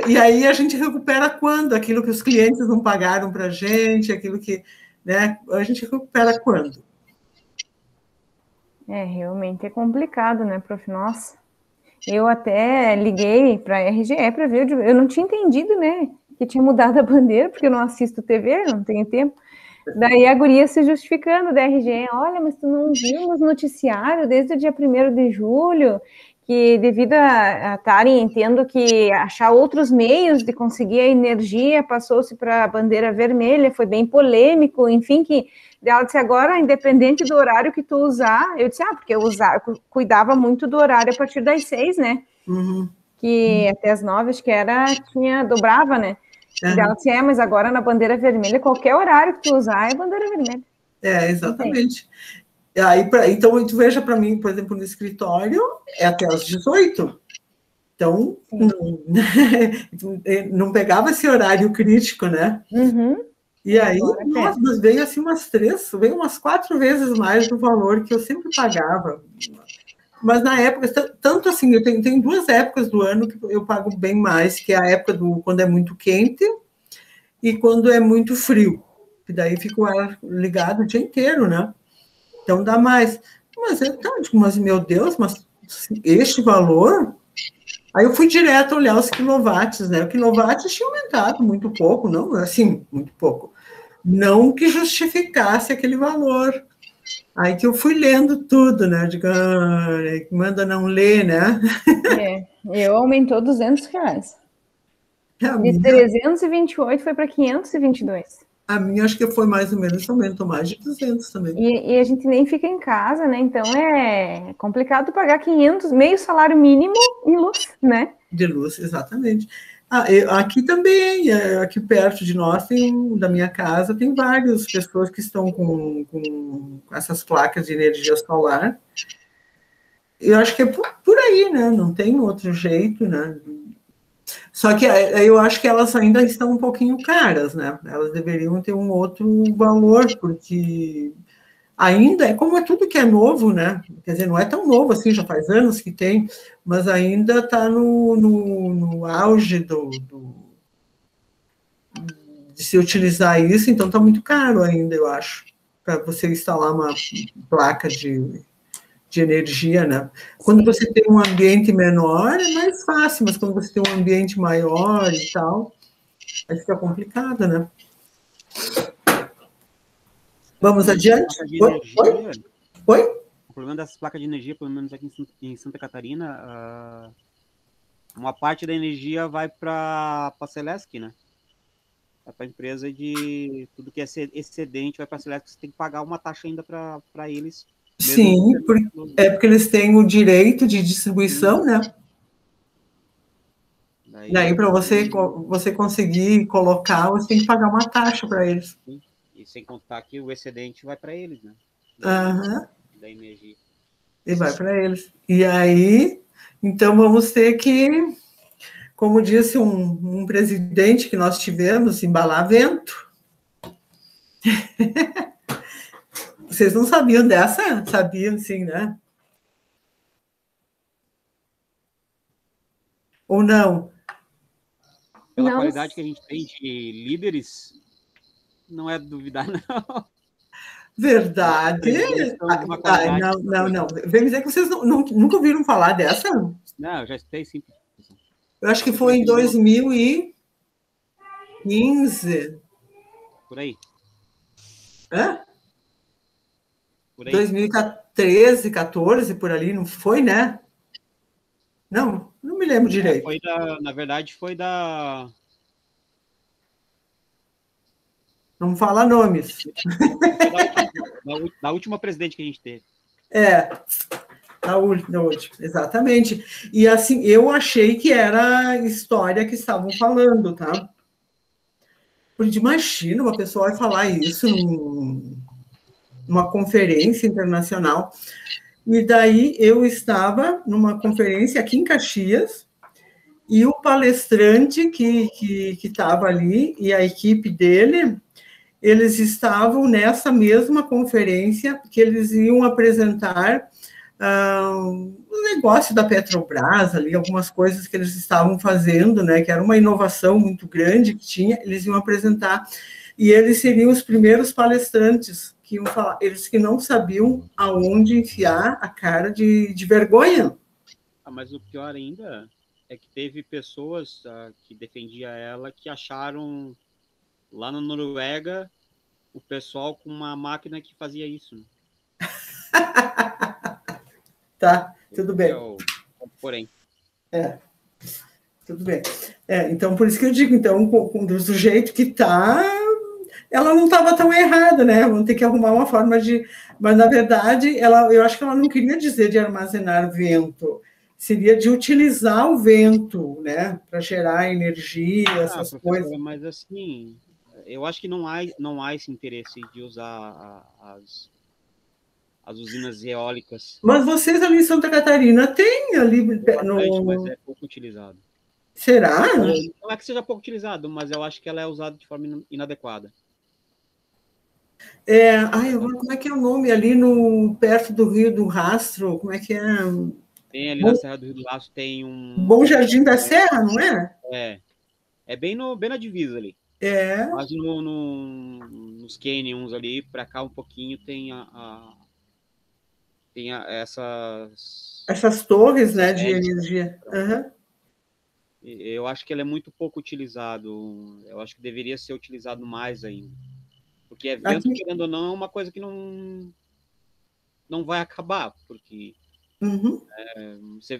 E aí a gente recupera quando? Aquilo que os clientes não pagaram para a gente, aquilo que, né? A gente recupera quando? Realmente é complicado, né, prof? Nossa, eu até liguei para a RGE para ver, eu não tinha entendido, né, que tinha mudado a bandeira, porque eu não assisto TV, não tenho tempo. Daí a guria se justificando da RGE, olha, mas tu não viu nos noticiários desde o dia 1º de julho, que devido a estarem tendo que achar outros meios de conseguir a energia, passou-se para a bandeira vermelha, foi bem polêmico, enfim, que ela disse, agora, independente do horário que tu usar, eu disse, porque eu cuidava muito do horário a partir das 6, né? Que até as 9, acho que dobrava, né? E ela disse, mas agora na bandeira vermelha, qualquer horário que tu usar é bandeira vermelha. Exatamente. Aí, então, tu veja para mim, por exemplo, no escritório, é até às 18. Então, não pegava esse horário crítico, né? E aí, nossa, veio assim veio umas 4 vezes mais do valor que eu sempre pagava. Mas na época, tanto assim, eu tenho 2 épocas do ano que eu pago bem mais, que é a época quando é muito quente e quando é muito frio. E daí fica o ar ligado o dia inteiro, né? Então dá mais. Mas meu Deus, mas este valor? Aí eu fui direto olhar os quilowatts, né? O quilowatts tinha aumentado muito pouco, não, assim, muito pouco. Não que justificasse aquele valor. Aí que eu fui lendo tudo, né? Digo, manda não ler, né? Eu aumentou R$200. De 328 foi para 522. A minha acho que foi mais ou menos, aumentou mais de 200 também. E a gente nem fica em casa, né? Então é complicado pagar 500, meio salário mínimo em luz, né? De luz, exatamente. Aqui também, aqui perto de nós, da minha casa, tem várias pessoas que estão com essas placas de energia solar. eu acho que é por aí, né? Não tem outro jeito, né? Só que eu acho que elas ainda estão um pouquinho caras, né? Elas deveriam ter um outro valor, porque ainda, como é tudo que é novo, né? Quer dizer, não é tão novo assim, já faz anos que tem, mas ainda está no auge de se utilizar isso, então está muito caro ainda, eu acho, para você instalar uma placa de energia, né? Quando você tem um ambiente menor, é mais fácil, mas quando você tem um ambiente maior e tal, aí fica complicado, né? Vamos adiante? Oi? Oi? O problema dessas placas de energia, pelo menos aqui em Santa Catarina, uma parte da energia vai para a Celesc, né? Vai para a empresa de tudo que é excedente, vai para a Celesc, você tem que pagar uma taxa ainda para eles. Sim, porque eles têm o direito de distribuição, né? Daí para você conseguir colocar, você tem que pagar uma taxa para eles. E sem contar que o excedente vai para eles, né? Da energia. E vai para eles. E aí, então vamos ter que, como disse um presidente que nós tivemos, embalar vento. Vocês não sabiam dessa? Sabiam, sim, né? Ou não? Pela qualidade que a gente tem de líderes, não é duvidar, não. Verdade? Não. Vem dizer que vocês nunca ouviram falar dessa? Não, eu já escutei sim. Eu acho que foi em 2015. Por aí. Hã? Por aí. 2013, 14, por ali, não foi, né? Não me lembro direito. Na verdade, foi da... Não fala nomes. Da última presidente que a gente teve. Da última, exatamente. E assim, eu achei que era a história que estavam falando, tá? Porque imagina uma pessoa vai falar isso numa conferência internacional. E daí eu estava numa conferência aqui em Caxias, e o palestrante que estava ali, e a equipe dele, eles estavam nessa mesma conferência, que eles iam apresentar um negócio da Petrobras ali, algumas coisas que eles estavam fazendo, né, que era uma inovação muito grande que tinha, eles iam apresentar, e eles seriam os primeiros palestrantes que iam falar, eles que não sabiam aonde enfiar a cara de vergonha. Mas o pior ainda é que teve pessoas que defendiam ela que acharam lá na Noruega o pessoal com uma máquina que fazia isso. Né? Tá, tudo bem. Porém. Tudo bem. Então, por isso que eu digo, então, do jeito que está, ela não estava tão errada, né? Vamos ter que arrumar uma forma de... Mas, na verdade, eu acho que ela não queria dizer de armazenar vento, seria de utilizar o vento, né? Para gerar energia, essas coisas. Mas, assim, eu acho que não há esse interesse de usar as usinas eólicas. Mas vocês ali em Santa Catarina têm ali... Mas é pouco utilizado. Será? Não é que seja pouco utilizado, mas eu acho que ela é usada de forma inadequada. Agora, como é que é o nome? Ali perto do Rio do Rastro, como é que é? Tem ali na Serra do Rio do Rastro, tem um... Bom Jardim da Serra, não é? É bem na divisa ali. Quase nos canyons ali, para cá um pouquinho, tem essas torres, né, de energia. Eu acho que ele é muito pouco utilizado. Eu acho que deveria ser utilizado mais ainda. Porque vento, querendo ou não, é uma coisa que não vai acabar. Porque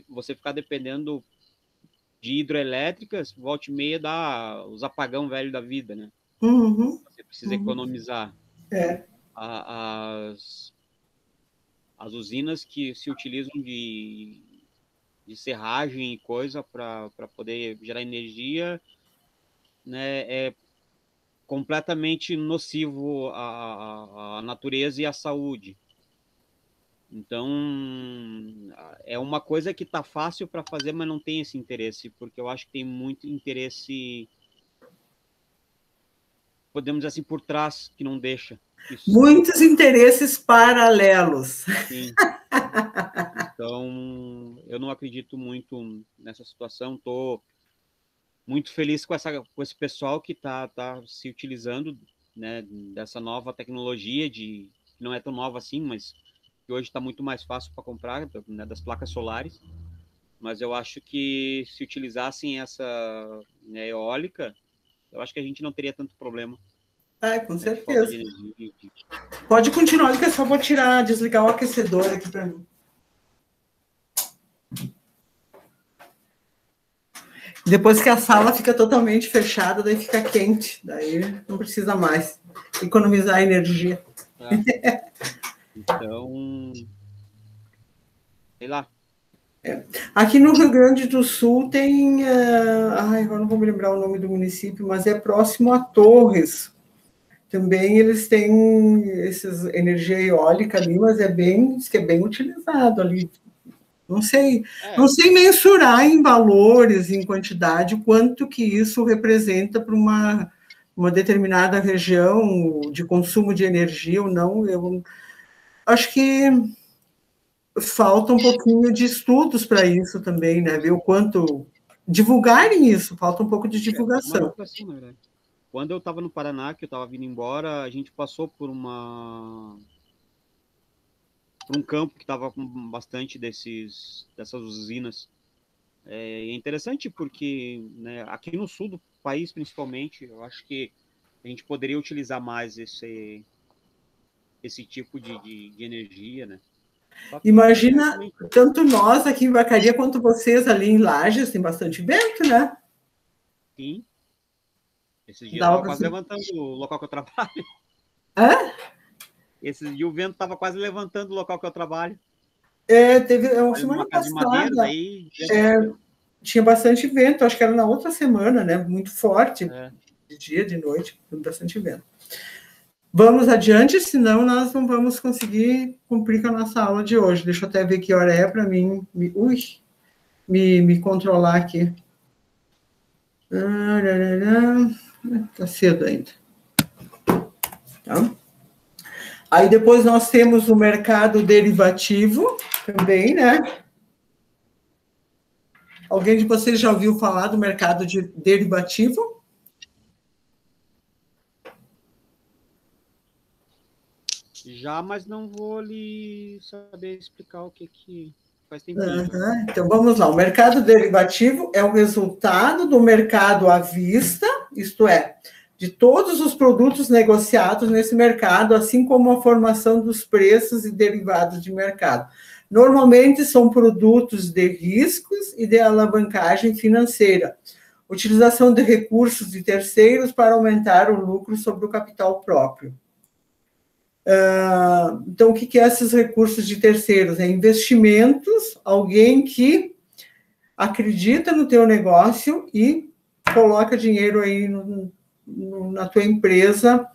você ficar dependendo de hidrelétricas, volta e meia dá os apagão velho da vida, né? Você precisa economizar. As usinas que se utilizam de serragem e coisa para poder gerar energia, né, é completamente nocivo à natureza e à saúde. Então, é uma coisa que está fácil para fazer, mas não tem esse interesse, porque eu acho que tem muito interesse, podemos dizer assim, por trás, que não deixa. Isso. Muitos interesses paralelos. Sim. Então, eu não acredito muito nessa situação. Estou muito feliz com esse pessoal que está se utilizando, né, dessa nova tecnologia, que não é tão nova assim, mas que hoje está muito mais fácil para comprar, né, das placas solares. Mas eu acho que se utilizassem essa, né, eólica, eu acho que a gente não teria tanto problema. Com certeza. Falta de energia. Pode continuar, que eu só vou desligar o aquecedor aqui para mim. Depois que a sala fica totalmente fechada, daí fica quente, daí não precisa mais economizar energia. Então, sei lá. Aqui no Rio Grande do Sul tem, agora não vou me lembrar o nome do município, mas é próximo a Torres. Também eles têm essa energia eólica ali, mas diz que é bem utilizado ali. Não sei mensurar em valores, em quantidade, quanto que isso representa para uma determinada região de consumo de energia ou não. Eu acho que falta um pouquinho de estudos para isso também, né? Ver o quanto divulgarem isso, falta um pouco de divulgação. Quando eu estava no Paraná, que eu estava vindo embora, a gente passou por um campo que estava com bastante dessas usinas. É interessante porque, né, aqui no sul do país, principalmente, eu acho que a gente poderia utilizar mais esse tipo de energia, né? Imagina, tanto nós aqui em Vacaria quanto vocês ali em Lages, tem bastante vento, né? Sim. Esses dias eu estava quase levantando o local que eu trabalho. Esses dias o vento estava quase levantando o local que eu trabalho. Teve uma semana passada. De madeira, daí... tinha bastante vento, acho que era na outra semana, né? Muito forte, de dia, de noite, bastante vento. Vamos adiante, senão nós não vamos conseguir cumprir com a nossa aula de hoje. Deixa eu até ver que hora é para mim me controlar aqui. Está cedo ainda. Tá? Aí depois nós temos o mercado derivativo também, né? Alguém de vocês já ouviu falar do mercado derivativo? Já, mas não vou lhe saber explicar o que faz tempo. Então, vamos lá. O mercado derivativo é o resultado do mercado à vista, isto é, de todos os produtos negociados nesse mercado, assim como a formação dos preços e derivados de mercado. Normalmente são produtos de riscos e de alavancagem financeira. Utilização de recursos de terceiros para aumentar o lucro sobre o capital próprio. Então, o que é esses recursos de terceiros? É investimentos, alguém que acredita no teu negócio e coloca dinheiro aí na tua empresa,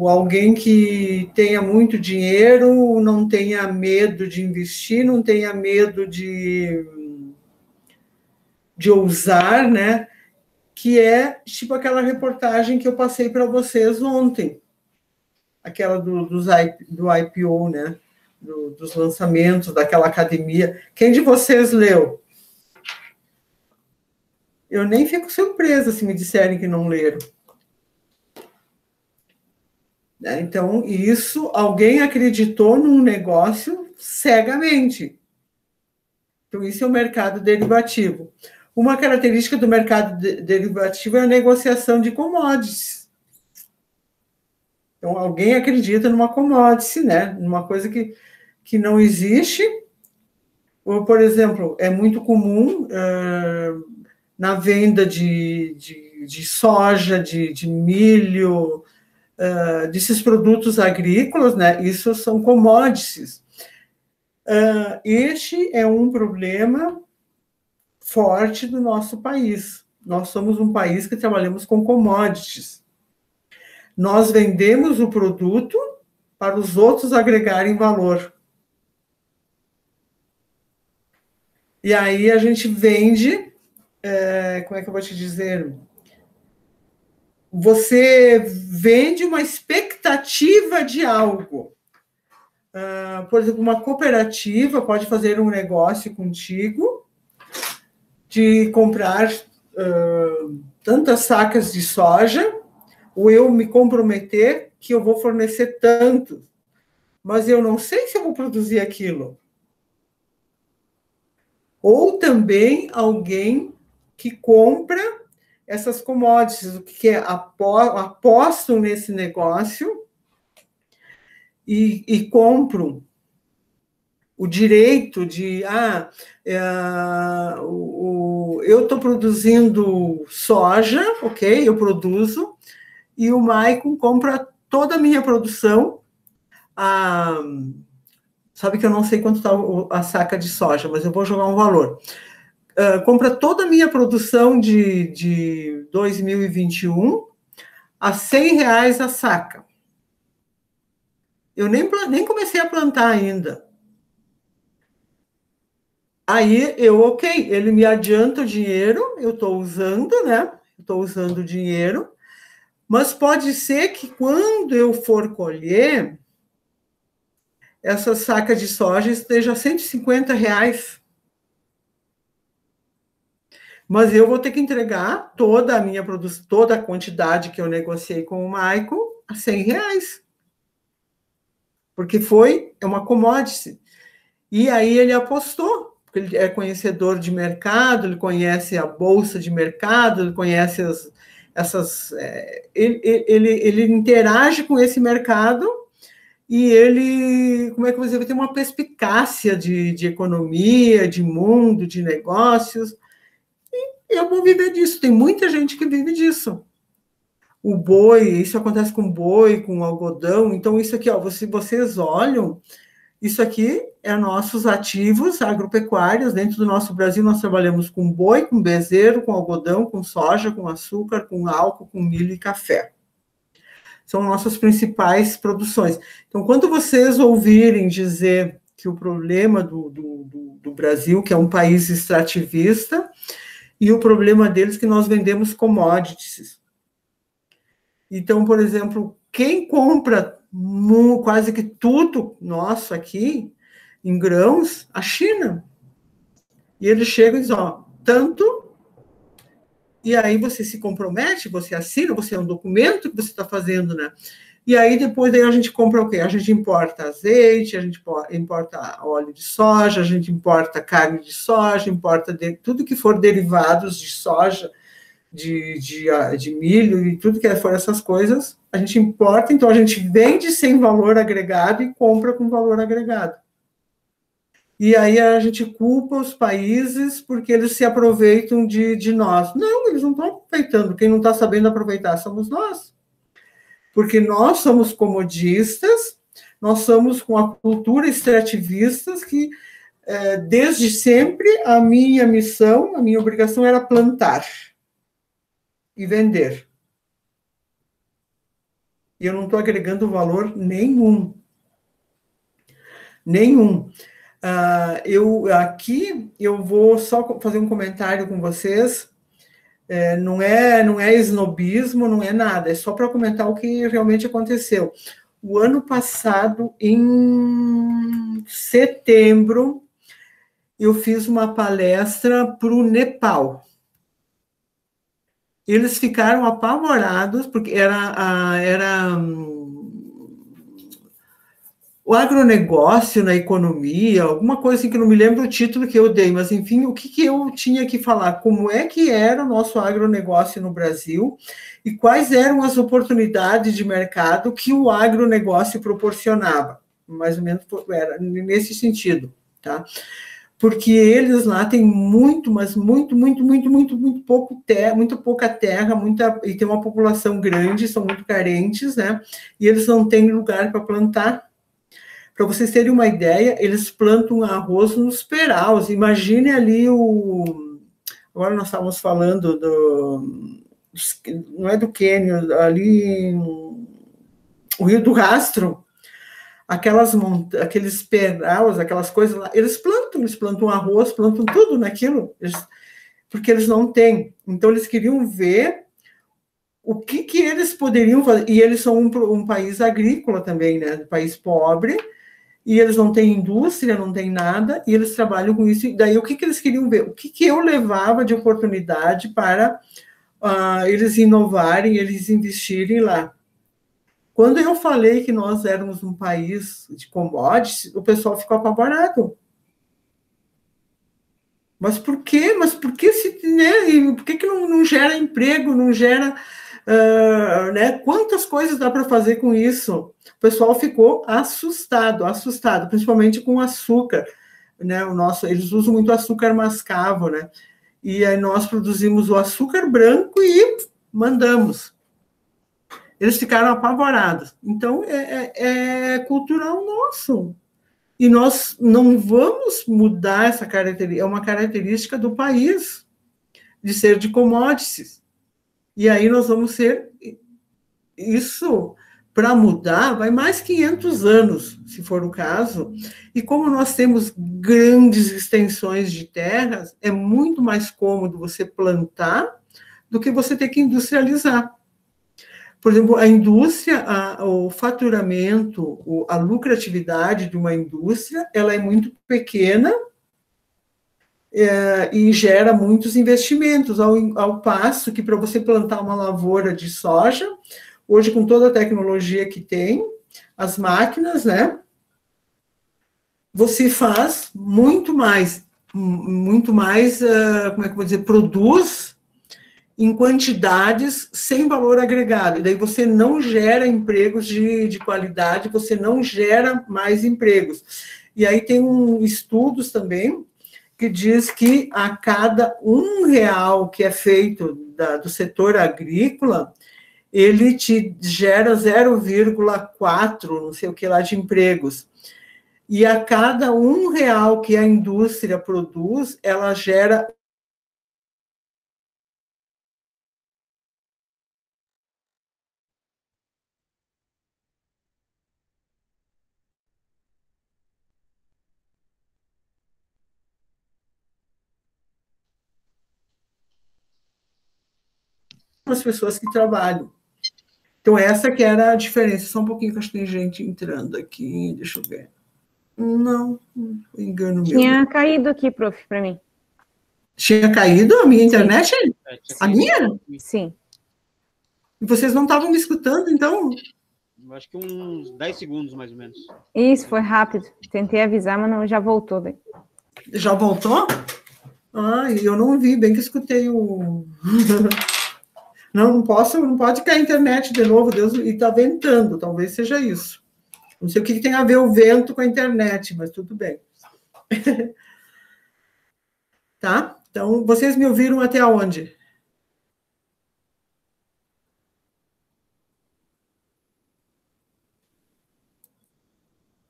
alguém que tenha muito dinheiro, não tenha medo de investir, não tenha medo de ousar, né? Que é tipo aquela reportagem que eu passei para vocês ontem, aquela do IPO, né? Dos lançamentos, daquela academia. Quem de vocês leu? Eu nem fico surpresa se me disserem que não leram. Então, isso, alguém acreditou num negócio cegamente. Então, isso é o mercado derivativo. Uma característica do mercado derivativo é a negociação de commodities. Então, alguém acredita numa commodity, né? Numa coisa que não existe. Ou, por exemplo, é muito comum na venda de soja, de milho, desses produtos agrícolas, né? Isso são commodities. Este é um problema forte do nosso país. Nós somos um país que trabalhamos com commodities. Nós vendemos o produto para os outros agregarem valor. E aí a gente vende, como é que eu vou te dizer? Você vende uma expectativa de algo. Por exemplo, uma cooperativa pode fazer um negócio contigo de comprar tantas sacas de soja, ou eu me comprometer que eu vou fornecer tanto, mas eu não sei se eu vou produzir aquilo. Ou também alguém que compra essas commodities, o que é apostam nesse negócio e compram o direito de eu estou produzindo soja, ok, eu produzo, e o Maicon compra toda a minha produção. Sabe que eu não sei quanto está a saca de soja, mas eu vou jogar um valor. Compra toda a minha produção de 2021 a R$100 a saca. Eu nem comecei a plantar ainda. Aí ok, ele me adianta o dinheiro, eu estou usando, né? Estou usando o dinheiro, mas pode ser que quando eu for colher, essa saca de soja esteja R$150. Mas eu vou ter que entregar toda a minha produção, toda a quantidade que eu negociei com o Michael a R$100. Porque é uma commodity. E aí ele apostou, porque ele é conhecedor de mercado, ele conhece a bolsa de mercado, ele conhece ele interage com esse mercado e ele, como é que você vai ter uma perspicácia de economia, de mundo, de negócios. Eu vou viver disso. Tem muita gente que vive disso. O boi, isso acontece com boi, com algodão. Então, isso aqui, vocês olham, isso aqui é nossos ativos agropecuários. Dentro do nosso Brasil, nós trabalhamos com boi, com bezerro, com algodão, com soja, com açúcar, com álcool, com milho e café. São nossas principais produções. Então, quando vocês ouvirem dizer que o problema do Brasil, que é um país extrativista, e o problema deles é que nós vendemos commodities. Então, por exemplo, quem compra quase que tudo nosso aqui, em grãos, a China. E eles chegam e dizem, tanto, e aí você se compromete, você assina, você é um documento que você está fazendo, né? E aí, depois a gente compra o quê? A gente importa azeite, a gente importa óleo de soja, a gente importa carne de soja, importa tudo que for derivados de soja, de milho e tudo que for essas coisas, a gente importa, então a gente vende sem valor agregado e compra com valor agregado. E aí a gente culpa os países porque eles se aproveitam de nós. Não, eles não estão aproveitando. Quem não está sabendo aproveitar somos nós. Porque nós somos comodistas, nós somos com a cultura extrativista que, desde sempre, a minha missão, a minha obrigação era plantar e vender. E eu não estou agregando valor nenhum. Nenhum. Eu vou só fazer um comentário com vocês. Não é esnobismo, não é nada, é só para comentar o que realmente aconteceu. O ano passado, em setembro, eu fiz uma palestra para o Nepal. Eles ficaram apavorados, porque o agronegócio na economia, alguma coisa assim que não me lembro o título que eu dei, mas enfim, o que eu tinha que falar? Como é que era o nosso agronegócio no Brasil e quais eram as oportunidades de mercado que o agronegócio proporcionava? Mais ou menos era nesse sentido, tá? Porque eles lá têm muito, mas muito pouca terra, e tem uma população grande, são muito carentes, né? E eles não têm lugar para plantar. Para vocês terem uma ideia, eles plantam arroz nos peraus. Imagine ali agora nós estávamos falando não é do Quênia, ali o Rio do Rastro. aqueles pedaus, aquelas coisas lá, eles plantam arroz, plantam tudo naquilo, porque eles não têm. Então, eles queriam ver o que eles poderiam fazer, e eles são um país agrícola também, né, um país pobre, e eles não têm indústria, não têm nada, e eles trabalham com isso, e daí o que eles queriam ver? O que eu levava de oportunidade para eles inovarem, eles investirem lá. Quando eu falei que nós éramos um país de commodities, o pessoal ficou apavorado. Mas por quê? Mas por que né? Por que não gera emprego, não gera... né? Quantas coisas dá para fazer com isso? O pessoal ficou assustado, principalmente com açúcar, né? Eles usam muito açúcar mascavo, né? E aí nós produzimos o açúcar branco e mandamos. Eles ficaram apavorados. Então, é cultural nosso. E nós não vamos mudar essa característica, é uma característica do país, de ser de commodities. E aí nós vamos ser... Isso, para mudar, vai mais 500 anos, se for o caso. E como nós temos grandes extensões de terras, é muito mais cômodo você plantar do que você ter que industrializar. Por exemplo, a indústria, o faturamento, a lucratividade de uma indústria, ela é muito pequena e gera muitos investimentos, ao passo que para você plantar uma lavoura de soja, hoje com toda a tecnologia que tem, as máquinas, né, você faz muito mais, como é que eu vou dizer, produz em quantidades sem valor agregado. E daí você não gera empregos de qualidade, você não gera mais empregos. E aí tem estudos também que diz que a cada R$1 que é feito do setor agrícola, ele te gera 0,4, não sei o que lá, de empregos. E a cada R$1 que a indústria produz, ela gera as pessoas que trabalham. Então, essa que era a diferença. Só um pouquinho, que acho que tem gente entrando aqui. Deixa eu ver. Não, engano meu. Tinha caído aqui, prof, para mim. Tinha caído a minha internet? A minha? Sim. E vocês não estavam me escutando, então? Acho que uns 10 segundos, mais ou menos. Isso, foi rápido. Tentei avisar, mas não, já voltou. Daí. Já voltou? Eu não vi, bem que escutei o... Não pode cair a internet de novo, Deus, e está ventando, talvez seja isso. Não sei o que tem a ver o vento com a internet, mas tudo bem. Tá? Então, vocês me ouviram até onde?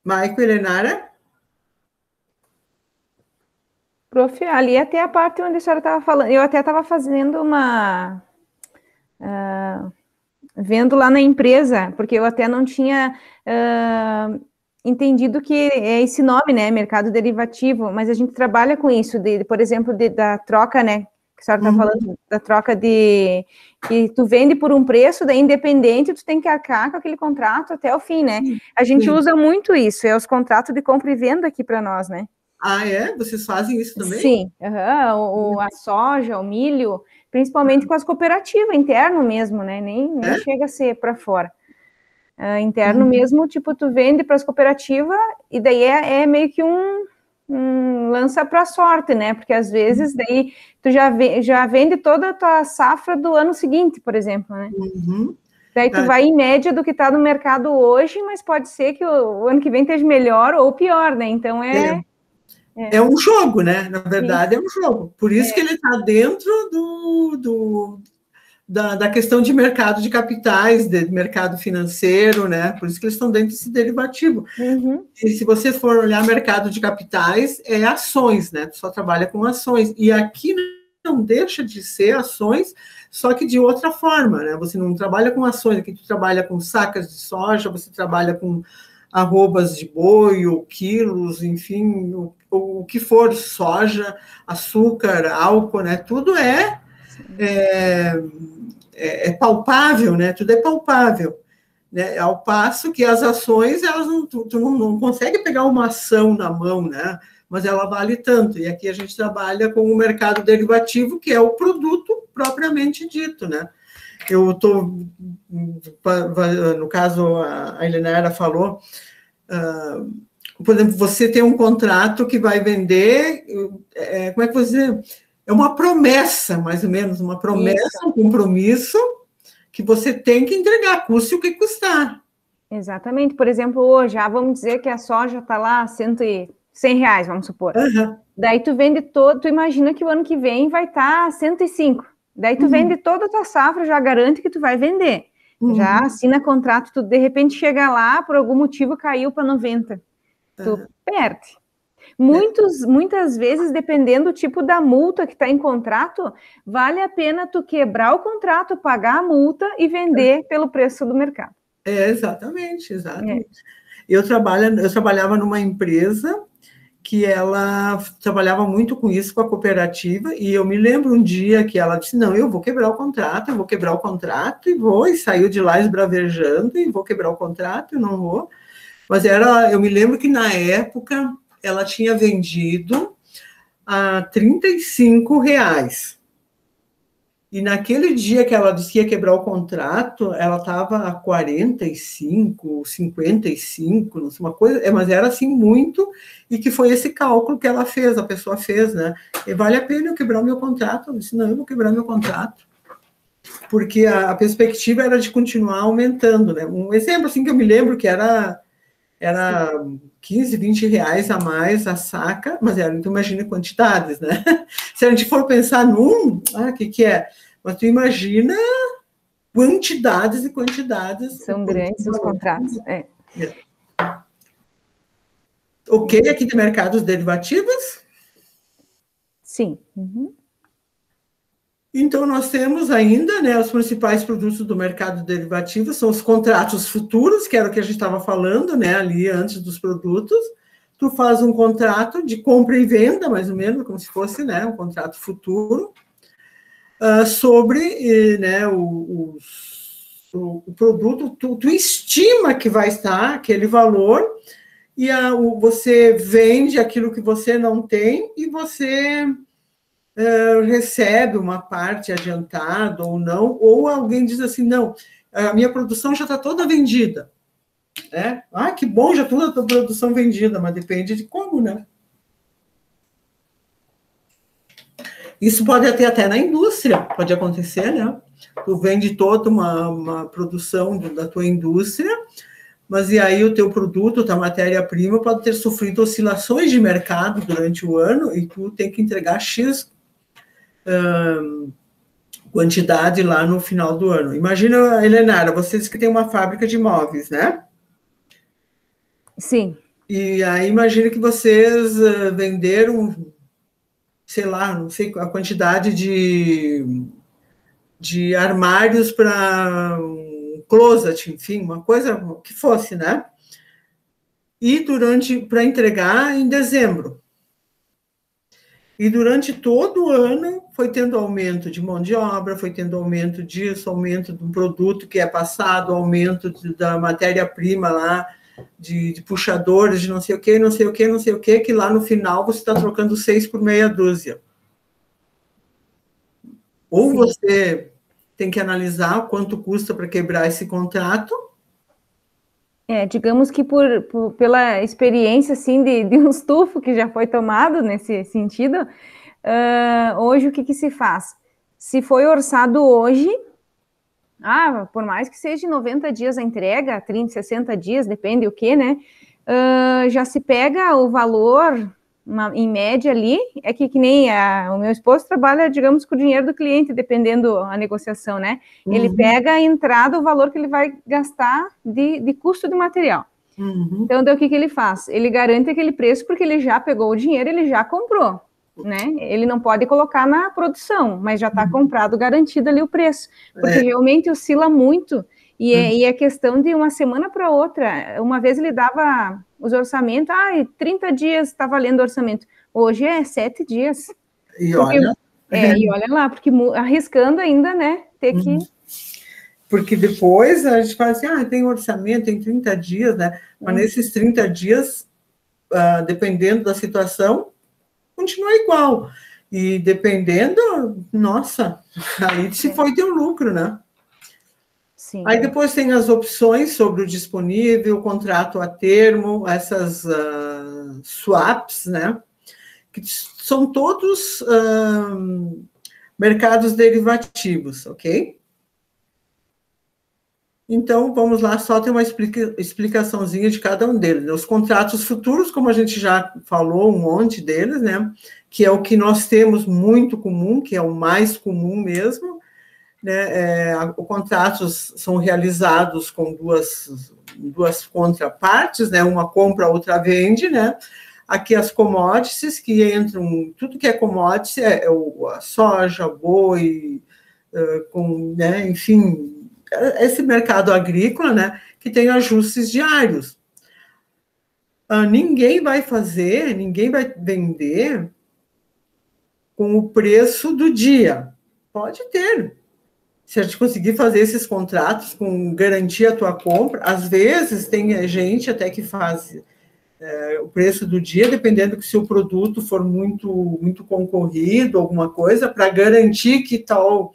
Maico e Lenara? Prof, ali até a parte onde a senhora estava falando, eu até estava fazendo vendo lá na empresa, porque eu até não tinha entendido que é esse nome, né, mercado derivativo, mas a gente trabalha com isso, por exemplo, da troca, né, que a senhora está falando, da troca que tu vende por um preço, daí independente, tu tem que arcar com aquele contrato até o fim, né? A gente usa muito isso, os contratos de compra e venda aqui para nós, né? É? Vocês fazem isso também? Sim, a soja, o milho, principalmente com as cooperativas, interno mesmo, né? Nem chega a ser para fora. Interno mesmo, tipo, tu vende para as cooperativas e daí é meio que um lança para sorte, né? Porque às vezes daí tu já vende toda a tua safra do ano seguinte, por exemplo, né? Daí tu vai em média do que está no mercado hoje, mas pode ser que o ano que vem esteja melhor ou pior, né? Então é um jogo, né? Na verdade, é um jogo. Por isso que ele está dentro da questão de mercado de capitais, de mercado financeiro, né? Por isso que eles estão dentro desse derivativo. E se você for olhar mercado de capitais, é ações, né? Tu só trabalha com ações. E aqui não deixa de ser ações, só que de outra forma, né? Você não trabalha com ações, aqui tu trabalha com sacas de soja, você trabalha com arrobas de boi, ou quilos, enfim, o que for, soja, açúcar, álcool, né? Tudo é palpável, né? Tudo é palpável. Né? Ao passo que as ações, elas tu não consegue pegar uma ação na mão, né? Mas ela vale tanto. E aqui a gente trabalha com o mercado derivativo, que é o produto propriamente dito, né? Eu estou, no caso, a Helenara falou, por exemplo, você tem um contrato que vai vender, como é que você... É uma promessa, mais ou menos, uma promessa, um compromisso que você tem que entregar, custe o que custar. Exatamente. Por exemplo, hoje, vamos dizer que a soja está lá R$100, vamos supor. Uhum. Daí tu vende todo, tu imagina que o ano que vem vai estar 105. Daí tu vende toda a tua safra, já garante que tu vai vender. Já assina contrato, tu de repente chega lá, por algum motivo caiu para 90. Tu perde. Muitas vezes, dependendo do tipo da multa que está em contrato, vale a pena tu quebrar o contrato, pagar a multa e vender pelo preço do mercado. Exatamente. Eu trabalhava numa empresa que ela trabalhava muito com isso, com a cooperativa, e eu me lembro um dia que ela disse, não, eu vou quebrar o contrato, e saiu de lá esbravejando, e vou quebrar o contrato, e não vou. Mas eu me lembro que na época ela tinha vendido a R$35. E naquele dia que ela disse que ia quebrar o contrato, ela estava a 45, 55, não sei, uma coisa, mas era assim muito, e que foi esse cálculo que ela fez, a pessoa fez, né? E vale a pena eu quebrar o meu contrato? Eu disse, não, eu vou quebrar meu contrato. Porque a perspectiva era de continuar aumentando, né? Um exemplo assim que eu me lembro que era 15, 20 reais a mais a saca, mas tu imagina quantidades, né? Se a gente for pensar o que é? Mas tu imagina quantidades e quantidades. São grandes os contratos. Ok, aqui de mercados derivativos? Sim. Uhum. Então, nós temos ainda, né, os principais produtos do mercado derivativo, são os contratos futuros, que era o que a gente estava falando, né, ali antes dos produtos. Tu faz um contrato de compra e venda, mais ou menos, como se fosse, né, um contrato futuro, sobre, né, o produto, tu estima que vai estar aquele valor, e você vende aquilo que você não tem, e você... recebe uma parte adiantada ou não, ou alguém diz assim, não, a minha produção já está toda vendida. Né? Que bom, já toda a tua produção vendida, mas depende de como, né? Isso pode até na indústria, pode acontecer, né? Tu vende toda uma produção da tua indústria, mas e aí o teu produto, tua matéria-prima pode ter sofrido oscilações de mercado durante o ano e tu tem que entregar X quantidade lá no final do ano. Imagina, Helenara, você disse que tem uma fábrica de móveis, né? Sim. E aí imagina que vocês venderam, sei lá, não sei a quantidade de armários para um closet, enfim, uma coisa que fosse, né? E para entregar em dezembro. E durante todo o ano foi tendo aumento de mão de obra, foi tendo aumento disso, aumento do produto que é passado, aumento da matéria-prima lá, de puxadores, de não sei o quê, não sei o quê, não sei o quê, que lá no final você está trocando 6 por meia dúzia. Ou você tem que analisar quanto custa para quebrar esse contrato. Digamos que pela experiência, assim, de um estufo que já foi tomado nesse sentido, hoje o que se faz? Se foi orçado hoje, por mais que seja 90 dias a entrega, 30, 60 dias, depende o que, né? Já se pega o valor, em média ali, que nem o meu esposo trabalha, digamos, com o dinheiro do cliente, dependendo a negociação, né? Uhum. Ele pega a entrada, o valor que ele vai gastar de custo de material. Uhum. Então, o que ele faz? Ele garante aquele preço porque ele já pegou o dinheiro, ele já comprou, né? Ele não pode colocar na produção, mas já está comprado, garantido ali o preço, porque realmente oscila muito. E a questão de uma semana para outra, uma vez ele dava os orçamentos, 30 dias está valendo o orçamento, hoje é 7 dias. E olha... E olha lá, porque arriscando ainda, né, ter que... Porque depois a gente fala assim, tem orçamento, tem 30 dias, né? Mas nesses 30 dias, dependendo da situação, continua igual. E dependendo, nossa, aí se foi teu lucro, né? Sim. Aí depois tem as opções sobre o disponível, contrato a termo, essas swaps, né? Que são todos mercados derivativos, ok? Então, vamos lá, só tem uma explicaçãozinha de cada um deles. Os contratos futuros, como a gente já falou, um monte deles, né? Que é o que nós temos muito comum, que é o mais comum mesmo, né? Os contratos são realizados com duas contrapartes, né? Uma compra, a outra vende, né? Aqui as commodities, que entram, tudo que é commodity, a soja, boi, né? Enfim... esse mercado agrícola, né, que tem ajustes diários. Ninguém vai vender com o preço do dia. Pode ter. Se a gente conseguir fazer esses contratos com garantia a tua compra, às vezes tem gente até que faz o preço do dia, dependendo que se o produto for muito, muito concorrido, alguma coisa, para garantir que tal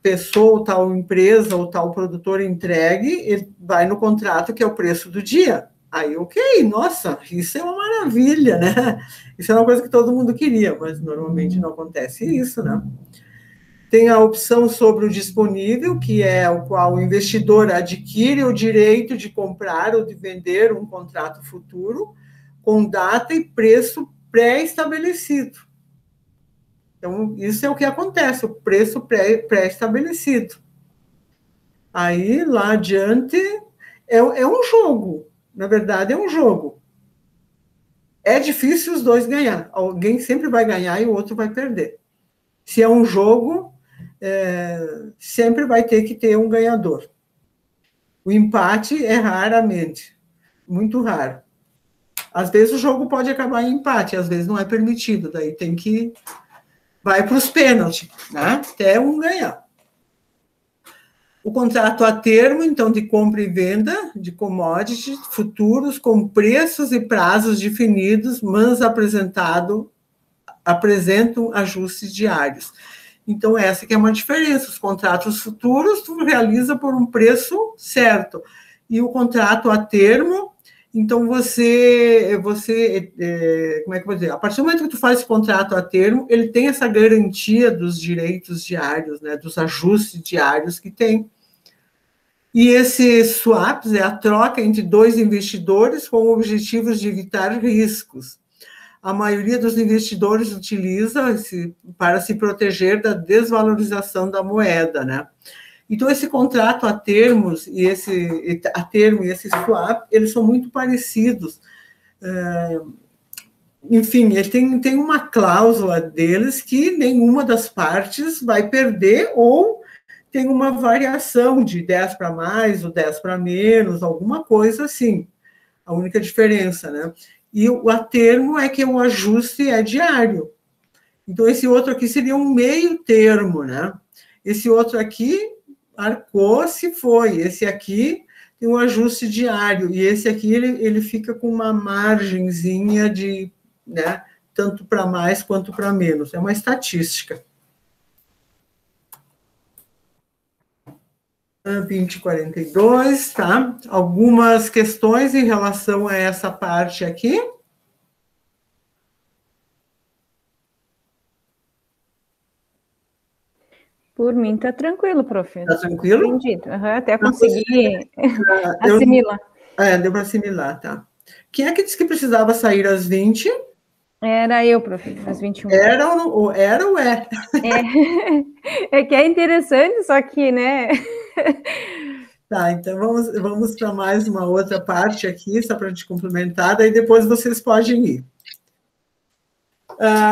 pessoa, ou tal empresa, ou tal produtor entregue, ele vai no contrato que é o preço do dia. Aí, ok, nossa, isso é uma maravilha, né? Isso é uma coisa que todo mundo queria, mas normalmente não acontece isso, né? Tem a opção sobre o disponível, que é o qual o investidor adquire o direito de comprar ou de vender um contrato futuro com data e preço pré-estabelecido. Então, isso é o que acontece, o preço pré-estabelecido. Aí, lá adiante, é um jogo. Na verdade, é um jogo. É difícil os dois ganhar. Alguém sempre vai ganhar e o outro vai perder. Se é um jogo, sempre vai ter que ter um ganhador. O empate é raramente, muito raro. Às vezes o jogo pode acabar em empate, às vezes não é permitido, daí vai para os pênaltis, né? Até um ganhar. O contrato a termo, então, de compra e venda de commodities futuros com preços e prazos definidos, mas apresentam ajustes diários. Então, essa que é uma diferença. Os contratos futuros, tu realiza por um preço certo. E o contrato a termo, então, você como é que eu vou dizer? A partir do momento que tu faz esse contrato a termo, ele tem essa garantia dos direitos diários, né, dos ajustes diários que tem. E esses swaps é a troca entre dois investidores com objetivos de evitar riscos. A maioria dos investidores utiliza para se proteger da desvalorização da moeda, né? Então, esse contrato a termos e esse swap, eles são muito parecidos. Enfim, ele tem uma cláusula deles que nenhuma das partes vai perder ou tem uma variação de 10 para mais ou 10 para menos, alguma coisa assim. A única diferença, né? E o a termo é que o ajuste é diário. Então, esse outro aqui seria um meio termo, né? Esse outro aqui arcou, se foi. Esse aqui tem um ajuste diário. E esse aqui, ele fica com uma margenzinha de, né, tanto para mais quanto para menos. É uma estatística. 2042, tá? Algumas questões em relação a essa parte aqui? Por mim, tá tranquilo, prof. Tá tranquilo? Entendido. Até consegui assimilar. Deu para assimilar, tá. Quem é que disse que precisava sair às 20? Era eu, prof, às 21. Era ou é? É que é interessante, só que, né? Tá, então vamos para mais uma outra parte aqui, só para te complementar, daí depois vocês podem ir.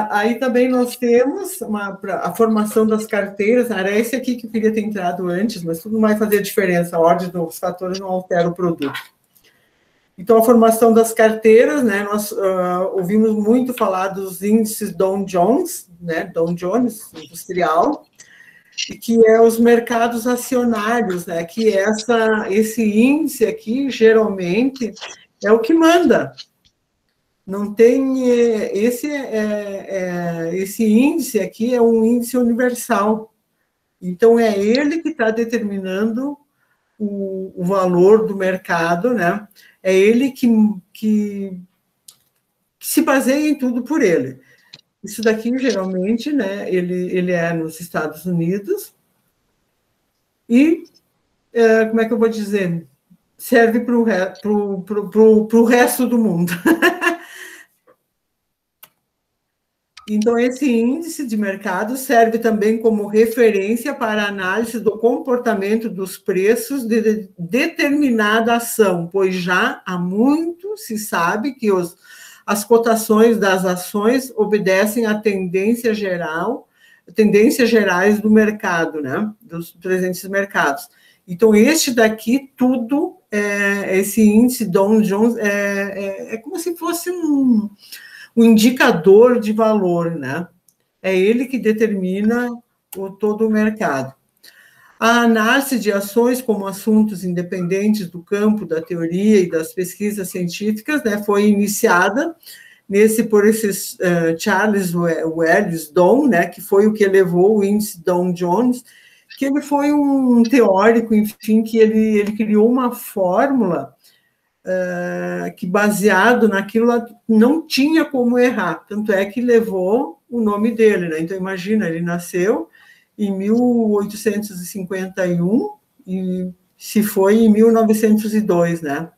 Aí também nós temos a formação das carteiras. Era esse aqui que eu queria ter entrado antes, mas tudo vai fazer diferença. A ordem dos fatores não altera o produto. Então, a formação das carteiras, né? Nós ouvimos muito falar dos índices Dow Jones, né? Dow Jones Industrial, e que é os mercados acionários, né? Que esse índice aqui, geralmente, é o que manda. Não tem... Esse índice aqui é um índice universal. Então, é ele que está determinando o valor do mercado, né? É ele que se baseia em tudo por ele. Isso daqui, geralmente, né? Ele é nos Estados Unidos e, como é que eu vou dizer? Serve para o resto do mundo. Então, esse índice de mercado serve também como referência para a análise do comportamento dos preços de determinada ação, pois já há muito se sabe que as cotações das ações obedecem à tendências gerais do mercado, né? Dos presentes mercados. Então, este daqui, tudo, esse índice Dow Jones, é como se fosse um indicador de valor, né? É ele que determina todo o mercado. A análise de ações como assuntos independentes do campo da teoria e das pesquisas científicas, né, foi iniciada por esses Charles Wells Dow, né, que foi o que elevou o índice Dow Jones, que ele foi um teórico, enfim, que ele criou uma fórmula que, baseado naquilo, não tinha como errar. Tanto é que levou o nome dele, né? Então, imagina, ele nasceu em 1851 e se foi em 1902, né?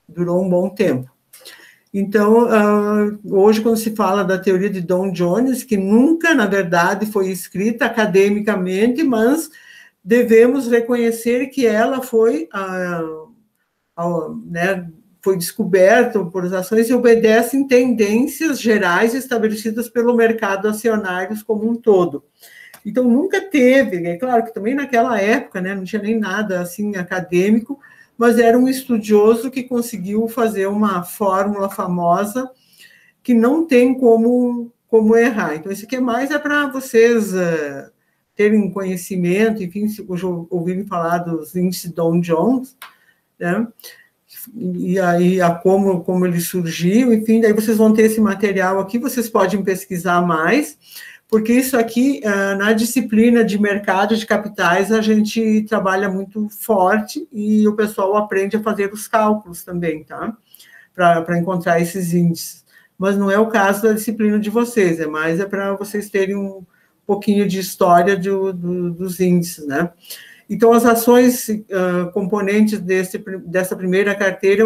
Durou um bom tempo. Então, hoje, quando se fala da teoria de Dow Jones, que nunca, na verdade, foi escrita academicamente, mas devemos reconhecer que ela foi... né, foi descoberto por ações e obedecem tendências gerais estabelecidas pelo mercado acionários como um todo. Então, nunca teve, é claro que também naquela época, né, não tinha nem nada assim acadêmico, mas era um estudioso que conseguiu fazer uma fórmula famosa que não tem como errar. Então, isso aqui mais para vocês terem conhecimento, enfim, se ouvirem falar dos índices Dow Jones, né? E aí como ele surgiu, enfim, daí vocês vão ter esse material aqui, vocês podem pesquisar mais, porque isso aqui, na disciplina de mercado de capitais, a gente trabalha muito forte e o pessoal aprende a fazer os cálculos também, tá? Para encontrar esses índices. Mas não é o caso da disciplina de vocês, é para vocês terem um pouquinho de história dos índices, né? Então, as ações componentes dessa primeira carteira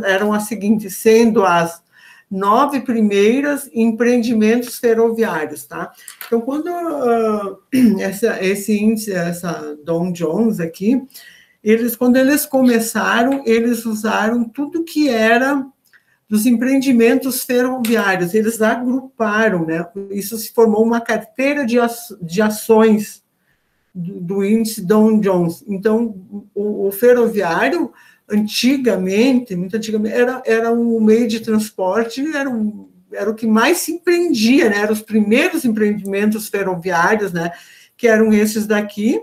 eram as seguintes, sendo as 9 primeiras empreendimentos ferroviários, tá? Então, quando esse índice, essa Dow Jones aqui, quando eles começaram, eles usaram tudo que era dos empreendimentos ferroviários, eles agruparam, né? Isso se formou uma carteira de ações do índice Dow Jones. Então, o ferroviário, muito antigamente, era um meio de transporte, era o que mais se empreendia, né? Eram os primeiros empreendimentos ferroviários, né? Que eram esses daqui,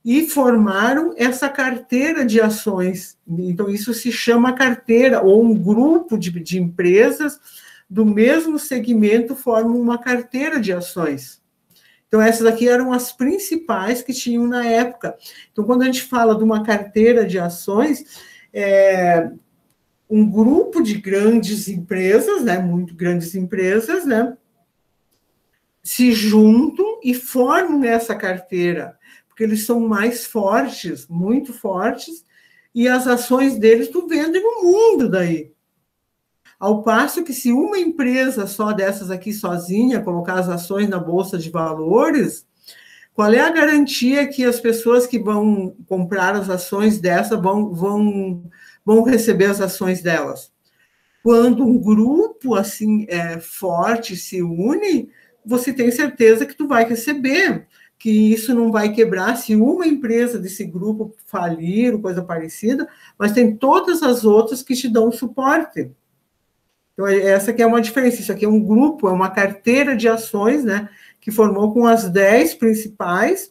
e formaram essa carteira de ações. Então, isso se chama carteira, ou um grupo de empresas do mesmo segmento formam uma carteira de ações. Então, essas aqui eram as principais que tinham na época. Então, quando a gente fala de uma carteira de ações, um grupo de grandes empresas, né, muito grandes empresas, né, se juntam e formam essa carteira, porque eles são mais fortes, muito fortes, e as ações deles tu vendem no mundo daí. Ao passo que, se uma empresa só dessas aqui sozinha colocar as ações na Bolsa de Valores, qual é a garantia que as pessoas que vão comprar as ações dessa vão receber as ações delas? quando um grupo assim forte se une, você tem certeza que tu vai receber, que isso não vai quebrar se uma empresa desse grupo falir ou coisa parecida, mas tem todas as outras que te dão suporte. Então, essa aqui é uma diferença. Isso aqui é um grupo, é uma carteira de ações, né, que formou com as 10 principais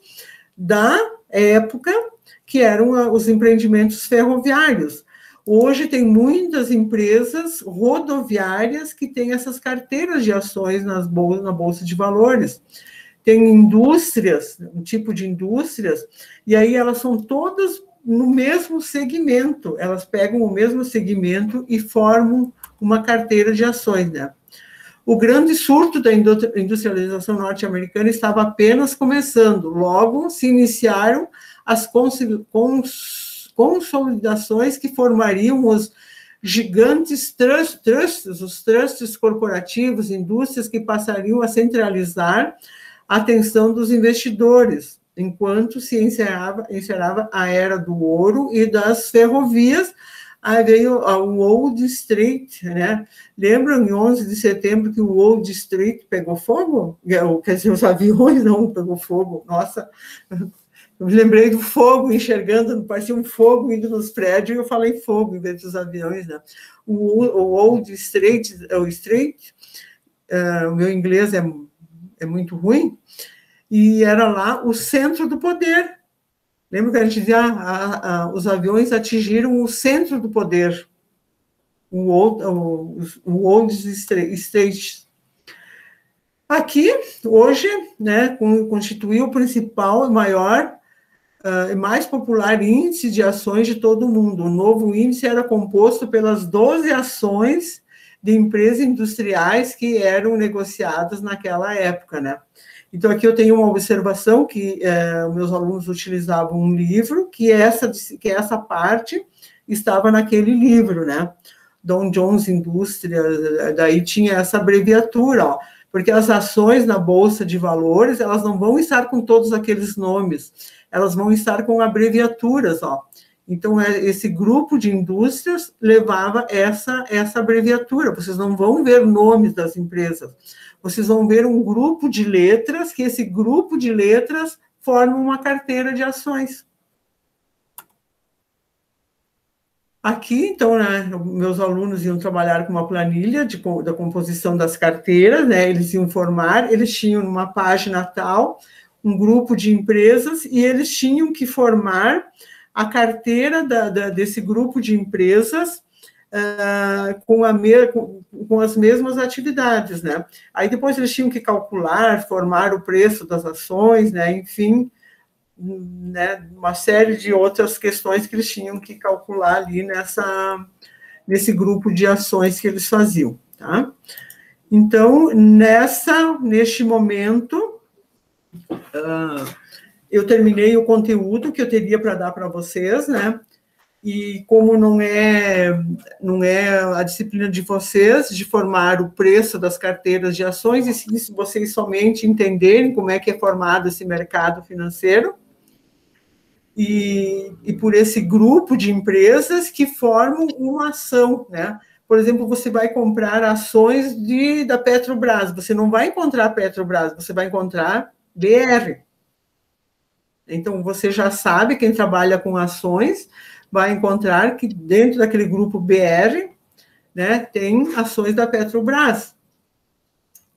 da época, que eram os empreendimentos ferroviários. Hoje tem muitas empresas rodoviárias que têm essas carteiras de ações na Bolsa de Valores. Tem indústrias, um tipo de indústrias, e aí elas são todas no mesmo segmento, elas pegam o mesmo segmento e formam uma carteira de ações, né? O grande surto da industrialização norte-americana estava apenas começando, logo se iniciaram as consolidações que formariam os gigantes trusts, os trusts corporativos, indústrias que passariam a centralizar a atenção dos investidores, enquanto se encerrava a era do ouro e das ferrovias. Aí veio o Wall Street, né? Lembram em 11 de setembro que o Wall Street pegou fogo? Quer dizer, os aviões não pegou fogo. Nossa, eu me lembrei do fogo, enxergando, parecia um fogo indo nos prédios, e eu falei fogo em vez dos aviões, né? O Wall Street, o meu inglês é muito ruim, e era lá o centro do poder. Lembra que a gente dizia, os aviões atingiram o centro do poder, o Wall Street. Aqui, hoje, né, constituiu o principal, maior e mais popular índice de ações de todo o mundo. O novo índice era composto pelas 12 ações de empresas industriais que eram negociadas naquela época, né? Então, aqui eu tenho uma observação que meus alunos utilizavam um livro, que essa parte estava naquele livro, né? Dow Jones Indústria, daí tinha essa abreviatura, ó, porque as ações na Bolsa de Valores, elas não vão estar com todos aqueles nomes, elas vão estar com abreviaturas, ó. Então, esse grupo de indústrias levava essa abreviatura, vocês não vão ver nomes das empresas, vocês vão ver um grupo de letras, que esse grupo de letras forma uma carteira de ações. Aqui, então, né, meus alunos iam trabalhar com uma planilha da composição das carteiras, né, eles iam formar, eles tinham numa página tal, um grupo de empresas, e eles tinham que formar a carteira desse grupo de empresas, com as mesmas atividades, né? Aí depois eles tinham que calcular, formar o preço das ações, né? Enfim, né? Uma série de outras questões que eles tinham que calcular ali nesse grupo de ações que eles faziam, tá? Então, neste momento, eu terminei o conteúdo que eu teria para dar para vocês, né? E como não é a disciplina de vocês de formar o preço das carteiras de ações, e se vocês somente entenderem como é que é formado esse mercado financeiro, e por esse grupo de empresas que formam uma ação, né? Por exemplo, você vai comprar ações da Petrobras, você não vai encontrar Petrobras, você vai encontrar BR. Então, você já sabe, quem trabalha com ações vai encontrar que dentro daquele grupo BR, né, tem ações da Petrobras.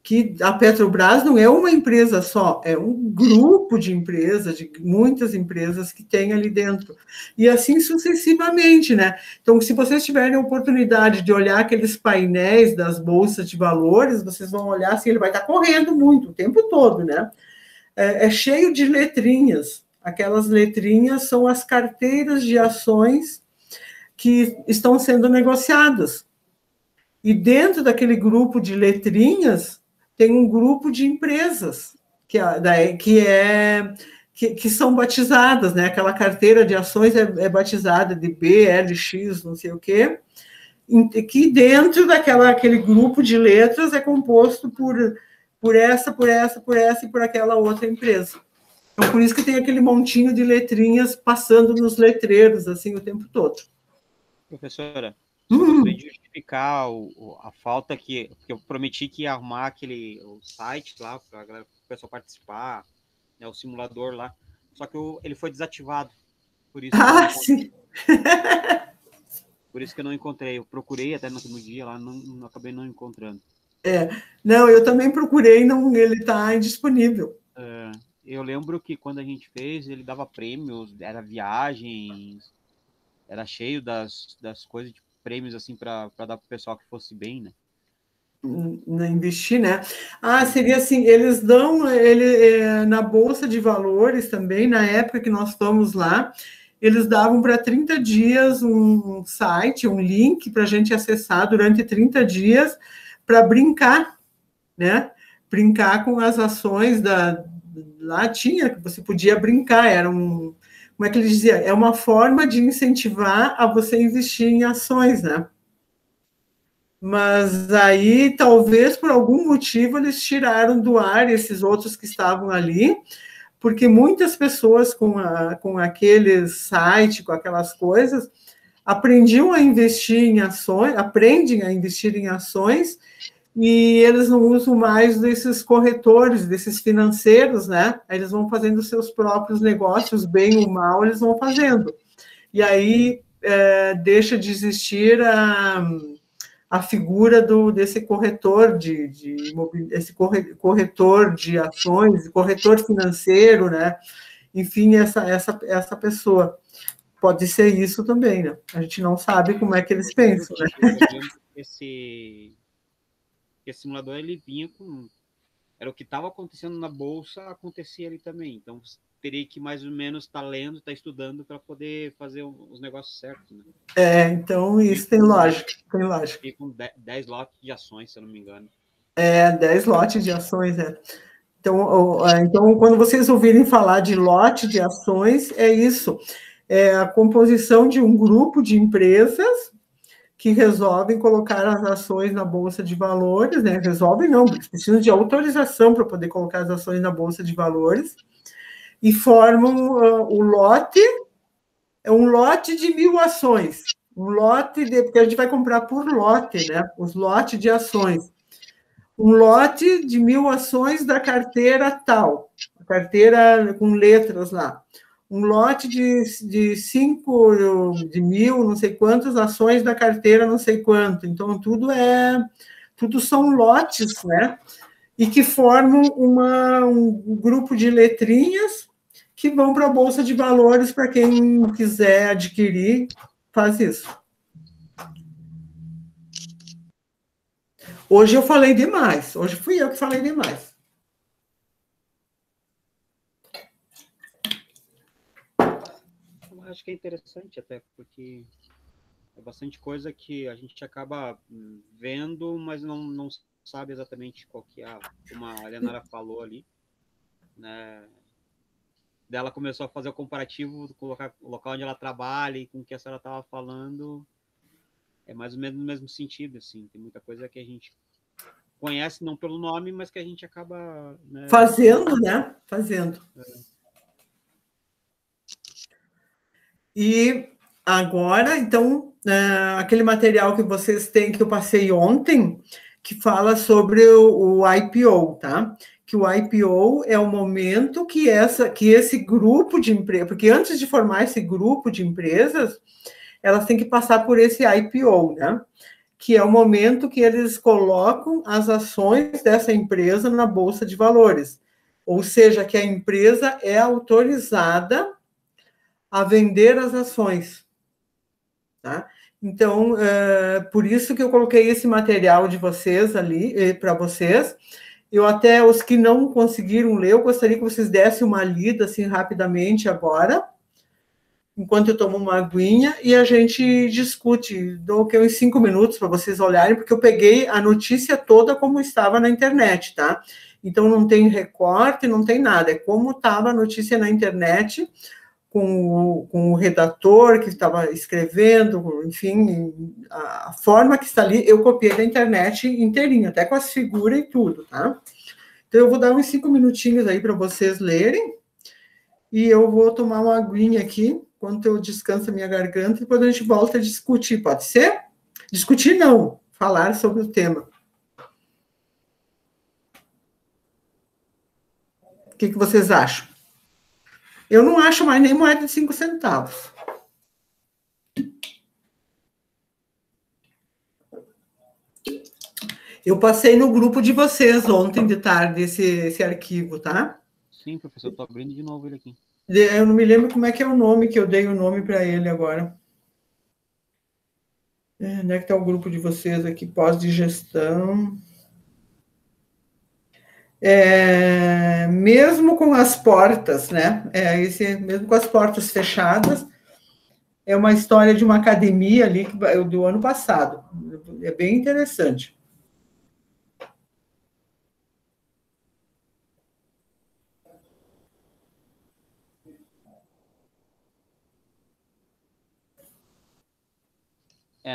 Que a Petrobras não é uma empresa só, é um grupo de empresas, de muitas empresas que tem ali dentro. E assim sucessivamente, né? Então, se vocês tiverem a oportunidade de olhar aqueles painéis das bolsas de valores, vocês vão olhar assim, ele vai estar correndo muito, o tempo todo, né? É cheio de letrinhas. Aquelas letrinhas são as carteiras de ações que estão sendo negociadas. E dentro daquele grupo de letrinhas, tem um grupo de empresas que são batizadas, né? Aquela carteira de ações é batizada de BLX, não sei o quê, que dentro daquele grupo de letras é composto por essa e por aquela outra empresa. Então, por isso que tem aquele montinho de letrinhas passando nos letreiros, assim, o tempo todo. Professora, só gostaria de justificar explicar a falta que eu prometi que ia arrumar o site lá para o pessoal participar, né, o simulador lá, só que ele foi desativado, por isso sim. Por isso que eu não encontrei. Eu procurei até no último dia lá, não acabei não encontrando. Não, eu também procurei, ele está indisponível. Eu lembro que quando a gente fez, ele dava prêmios, era viagens, era cheio das coisas de prêmios assim para dar para o pessoal que fosse bem, né? Investir, né? Seria assim, eles dão na Bolsa de Valores também, na época que nós fomos lá, eles davam para 30 dias um site, um link para a gente acessar durante 30 dias para brincar, né? Brincar com as ações lá tinha, você podia brincar, como é que eles diziam? É uma forma de incentivar a você investir em ações, né? Mas aí, talvez, por algum motivo, eles tiraram do ar esses outros que estavam ali, porque muitas pessoas com aquele site, com aquelas coisas, aprendiam a investir em ações, aprendem a investir em ações, e eles não usam mais desses corretores, desses financeiros, né? Eles vão fazendo seus próprios negócios, bem ou mal, eles vão fazendo. E aí deixa de existir a figura desse corretor esse corretor de ações, corretor financeiro, né? Enfim, essa pessoa. Pode ser isso também, né? A gente não sabe como é que eles pensam, né? Esse simulador, ele vinha com... Era o que estava acontecendo na Bolsa, acontecia ali também. Então, teria que mais ou menos estar lendo, estar estudando para poder fazer os negócios certos, né? Então isso tem lógica, E com 10 lotes de ações, se eu não me engano. 10 lotes de ações, Então, quando vocês ouvirem falar de lote de ações, é isso. É a composição de um grupo de empresas que resolvem colocar as ações na Bolsa de Valores, né? Resolvem não, eles precisam de autorização para poder colocar as ações na Bolsa de Valores, e formam o lote, é um lote de 1.000 ações, porque a gente vai comprar por lote, né? Os lotes de ações. Um lote de 1.000 ações da carteira tal, a carteira com letras lá. Um lote de 5 de 1.000, não sei quantas ações da carteira, não sei quanto. Então, tudo são lotes, né? E que formam um grupo de letrinhas que vão para a Bolsa de Valores, para quem quiser adquirir, faz isso. Hoje eu falei demais. Hoje fui eu que falei demais. Eu acho que é interessante até, porque é bastante coisa que a gente acaba vendo, mas não sabe exatamente qual que é, como a Leonara falou ali, né? Ela começou a fazer o comparativo, colocar o local onde ela trabalha e com o que a senhora estava falando, é mais ou menos no mesmo sentido, assim. Tem muita coisa que a gente conhece, não pelo nome, mas que a gente acaba... né, fazendo, né? Fazendo. E agora, então, aquele material que vocês têm, que eu passei ontem, que fala sobre o IPO, tá? Que o IPO é o momento que esse grupo de empresas, porque antes de formar esse grupo de empresas, elas têm que passar por esse IPO, né? Que é o momento que eles colocam as ações dessa empresa na Bolsa de Valores. Ou seja, que a empresa é autorizada a vender as ações, tá? Então, por isso que eu coloquei esse material de vocês ali, para vocês. Eu até, os que não conseguiram ler, eu gostaria que vocês dessem uma lida, assim, rapidamente agora, enquanto eu tomo uma aguinha, e a gente discute. Dou uns 5 minutos para vocês olharem, porque eu peguei a notícia toda como estava na internet, tá? Então, não tem recorte, não tem nada. É como estava a notícia na internet, com o redator que estava escrevendo, enfim, a forma que está ali, eu copiei da internet inteirinha, até com as figuras e tudo, tá? Então, eu vou dar uns 5 minutinhos aí para vocês lerem, e eu vou tomar uma aguinha aqui, enquanto eu descanso a minha garganta, e depois a gente volta a discutir, pode ser? Discutir não, falar sobre o tema. O que vocês acham? Eu não acho mais nem moeda de 5 centavos. Eu passei no grupo de vocês ontem de tarde esse arquivo, tá? Sim, professor, estou abrindo de novo ele aqui. Eu não me lembro como é que é o nome, que eu dei o nome para ele agora. Onde é que está o grupo de vocês aqui? Pós-digestão. Mesmo com as portas, né? Mesmo com as portas fechadas, é uma história de uma academia ali do ano passado. É bem interessante.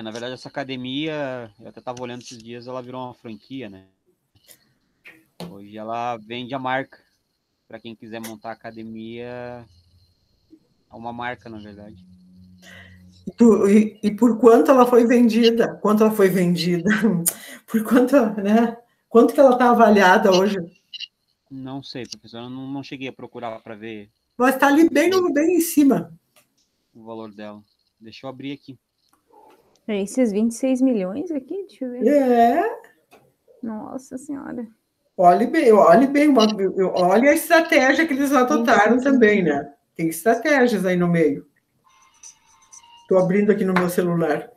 Na verdade, essa academia, eu até estava olhando esses dias, ela virou uma franquia, né? Hoje ela vende a marca. Para quem quiser montar academia, é uma marca, na verdade. E por quanto ela foi vendida? Quanto ela foi vendida? Por quanto, né? Quanto que ela está avaliada hoje? Não sei, professor, eu não cheguei a procurar para ver. Mas está ali bem em cima. O valor dela. Deixa eu abrir aqui. Esses 26 milhões aqui, deixa eu ver. Nossa Senhora. Olhe bem, olhe a estratégia que eles adotaram também, né? Tem estratégias aí no meio. Estou abrindo aqui no meu celular.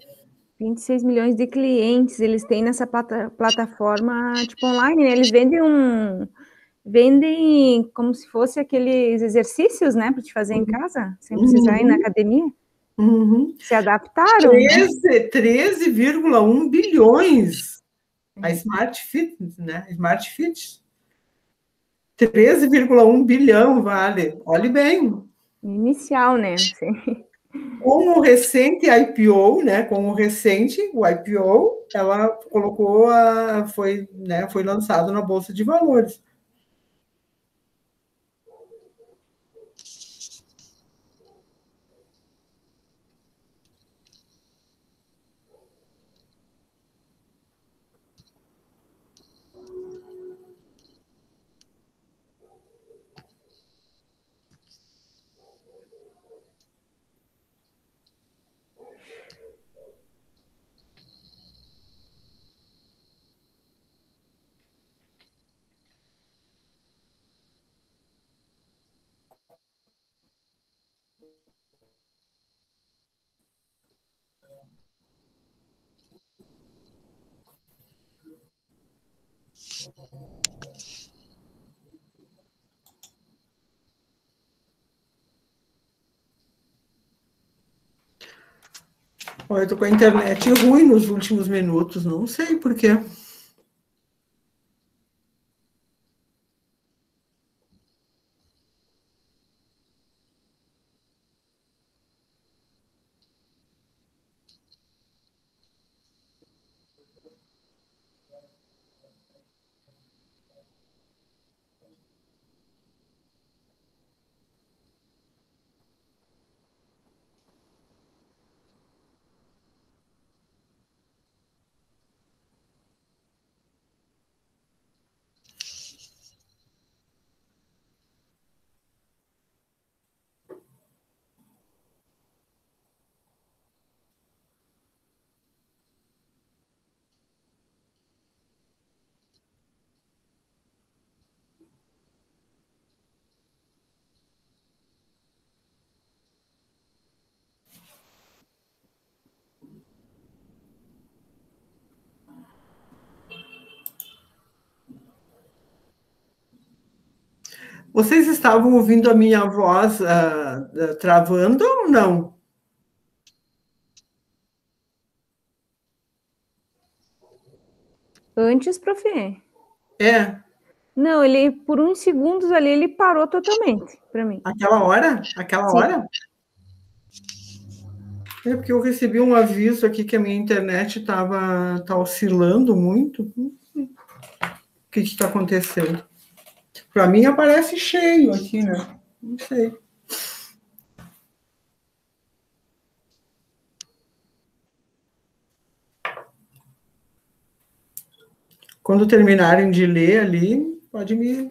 26 milhões de clientes eles têm nessa plataforma, tipo, online, né? Eles vendem como se fosse aqueles exercícios, né, para te fazer em casa, sem precisar ir na academia. Se adaptaram. 13,1 bilhões. A Smart Fitness, né? Smart Fit. 13,1 bilhão vale. Olhe bem. Inicial, né? Sim. Com o recente IPO, né? Com o IPO, ela colocou foi lançado na Bolsa de Valores. Eu estou com a internet ruim nos últimos minutos, não sei por quê. Vocês estavam ouvindo a minha voz travando ou não? Antes, prof. Não, ele, por uns segundos ali, ele parou totalmente para mim. Aquela hora? Aquela hora? Porque eu recebi um aviso aqui que a minha internet tá oscilando muito. O que está acontecendo? Para mim aparece cheio aqui, né? Não sei. Quando terminarem de ler ali, pode me...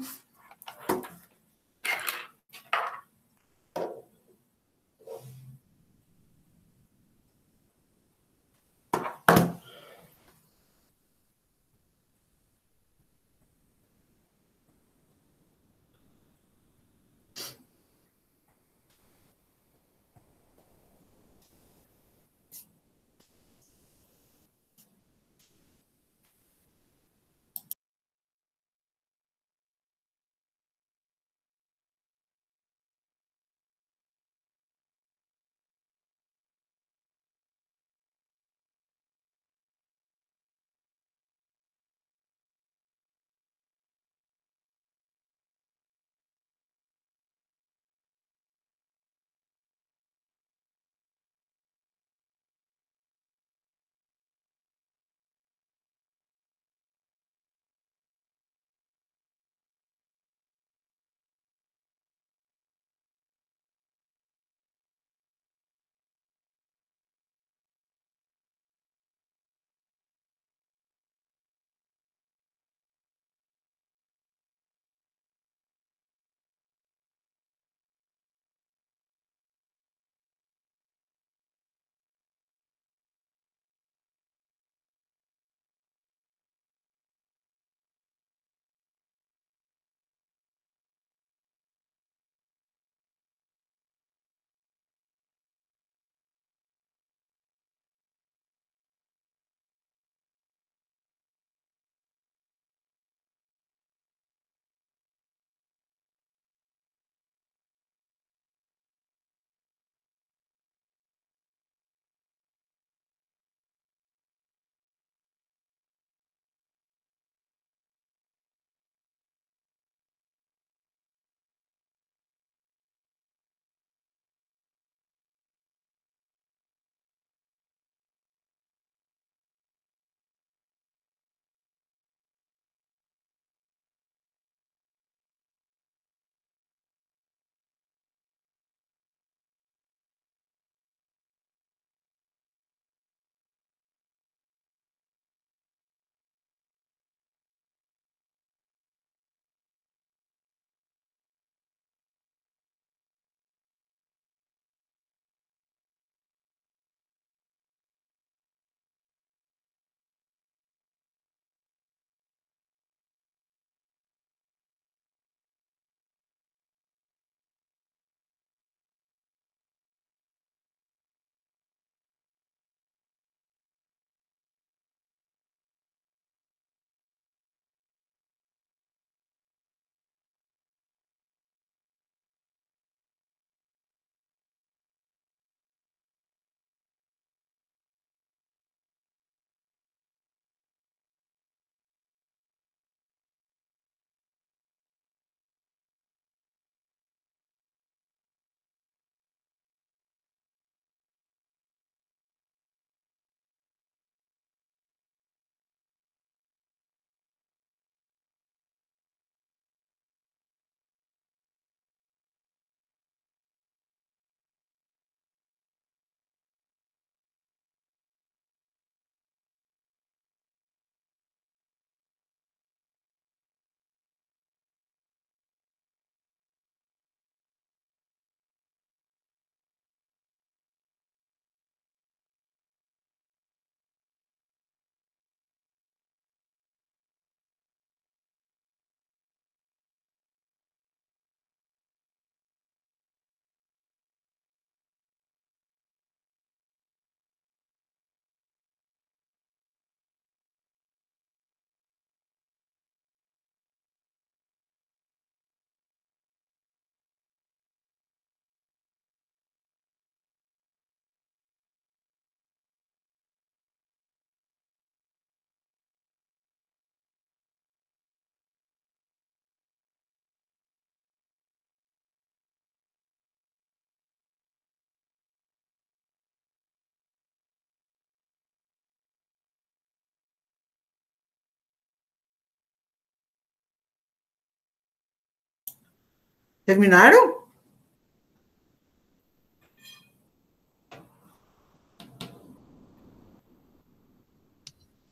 Terminaram?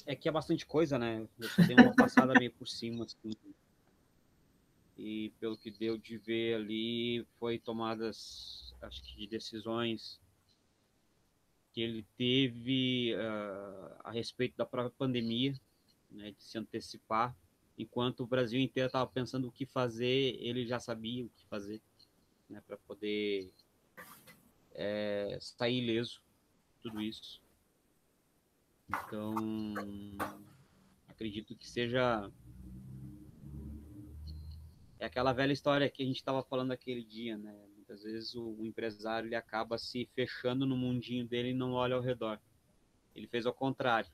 É que é bastante coisa, né? Eu só dei uma passada meio por cima, assim. E pelo que deu de ver ali, foi tomadas, acho que, decisões que ele teve a respeito da própria pandemia, né, de se antecipar. Enquanto o Brasil inteiro estava pensando o que fazer, ele já sabia o que fazer, né, para poder sair ileso, tudo isso. Então, acredito que seja aquela velha história que a gente estava falando aquele dia, né? Muitas vezes o empresário ele acaba se fechando no mundinho dele e não olha ao redor. Ele fez ao contrário,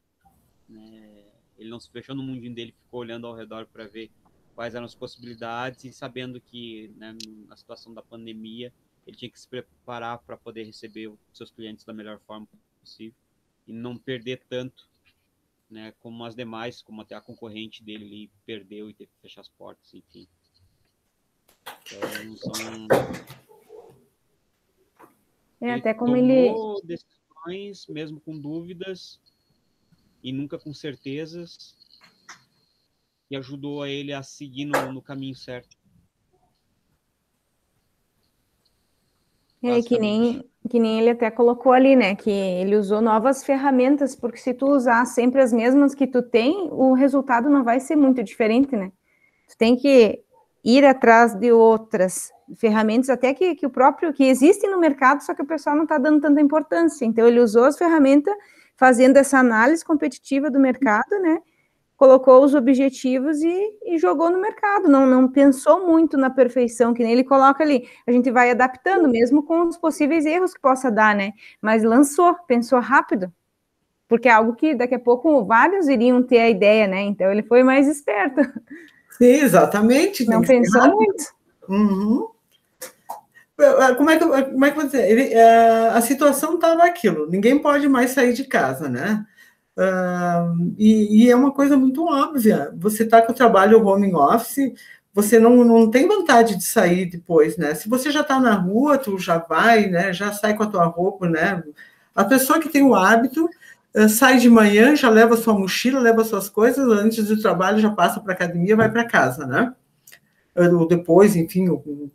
né? Ele não se fechou no mundinho dele, ficou olhando ao redor para ver quais eram as possibilidades e sabendo que, né, na situação da pandemia ele tinha que se preparar para poder receber os seus clientes da melhor forma possível e não perder tanto, né, como as demais, como até a concorrente dele ali perdeu e teve que fechar as portas, enfim. Então, Até como tomou decisões, mesmo com dúvidas e nunca com certezas, e ajudou a ele a seguir no caminho certo. Que nem ele até colocou ali, né? Que ele usou novas ferramentas, porque se tu usar sempre as mesmas que tu tem, o resultado não vai ser muito diferente, né? Tu tem que ir atrás de outras ferramentas, até que o próprio, que existem no mercado, só que o pessoal não está dando tanta importância. Então, ele usou as ferramentas, fazendo essa análise competitiva do mercado, né? Colocou os objetivos e jogou no mercado, não pensou muito na perfeição, que nem ele coloca ali, a gente vai adaptando, mesmo com os possíveis erros que possa dar, né? Mas pensou rápido, porque é algo que daqui a pouco vários iriam ter a ideia, né? Então, ele foi mais esperto. Sim, exatamente. Não pensou muito. Uhum. Como é que eu vou dizer? A situação estava aquilo, ninguém pode mais sair de casa, né? E é uma coisa muito óbvia. Você está com o trabalho home office, você não tem vontade de sair depois, né? Se você já está na rua, tu já vai, né? Já sai com a tua roupa, né? A pessoa que tem o hábito sai de manhã, já leva sua mochila, leva suas coisas, antes do trabalho já passa para a academia, vai para casa, né? Ou depois, enfim,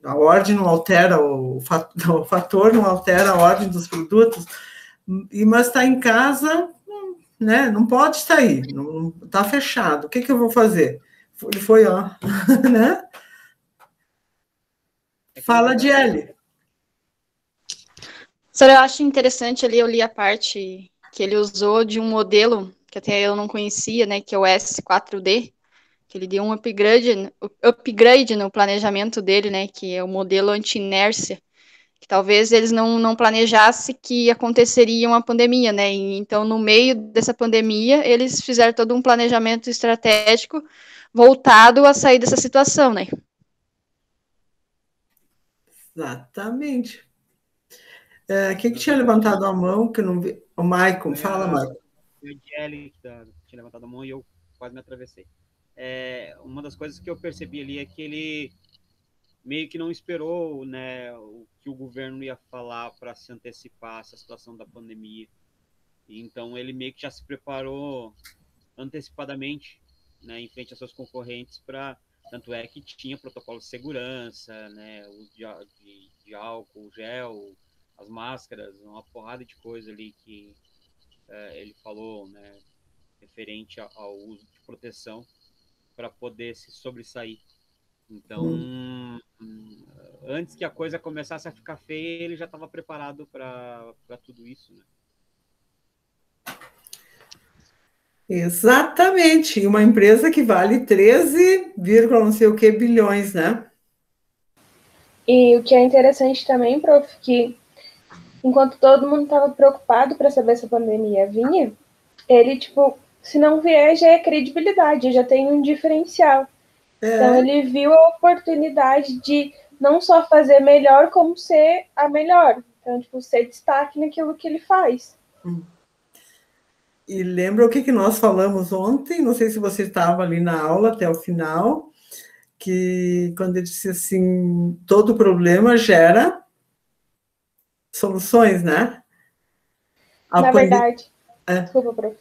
a ordem não altera, o fator não altera a ordem dos produtos, mas está em casa, né? Não pode sair, não está fechado. O que eu vou fazer? Ele foi, ó, né? Fala, Diele. Só eu acho interessante ali, eu li a parte que ele usou de um modelo que até eu não conhecia, né, que é o S4D, que ele deu um upgrade no planejamento dele, né, que é o modelo anti-inércia, que talvez eles não planejassem que aconteceria uma pandemia, né, e então no meio dessa pandemia eles fizeram todo um planejamento estratégico voltado a sair dessa situação, né. Exatamente. Quem que tinha levantado a mão que eu não vi? O Maicon, fala, Maicon. Foi a Jelly que tinha levantado a mão e eu quase me atravessei. Uma das coisas que eu percebi ali é que ele meio que não esperou, né, o que o governo ia falar para se antecipar a essa situação da pandemia. Então ele meio que já se preparou antecipadamente, né, em frente aos seus concorrentes, tanto é que tinha protocolo de segurança, né, uso de álcool, gel, as máscaras, uma porrada de coisa ali que ele falou, né, referente ao uso de proteção para poder se sobressair. Então, antes que a coisa começasse a ficar feia, ele já estava preparado para tudo isso, né? Exatamente. Uma empresa que vale 13, não sei o que bilhões, né? E o que é interessante também, prof, que enquanto todo mundo estava preocupado para saber se a pandemia vinha, ele, tipo, se não vier, já é credibilidade, já tem um diferencial. Então, ele viu a oportunidade de não só fazer melhor, como ser a melhor. Então, tipo, ser destaque naquilo que ele faz. E lembra o que nós falamos ontem? Não sei se você estava ali na aula até o final, que quando ele disse assim, todo problema gera soluções, né? Na verdade, desculpa, prof.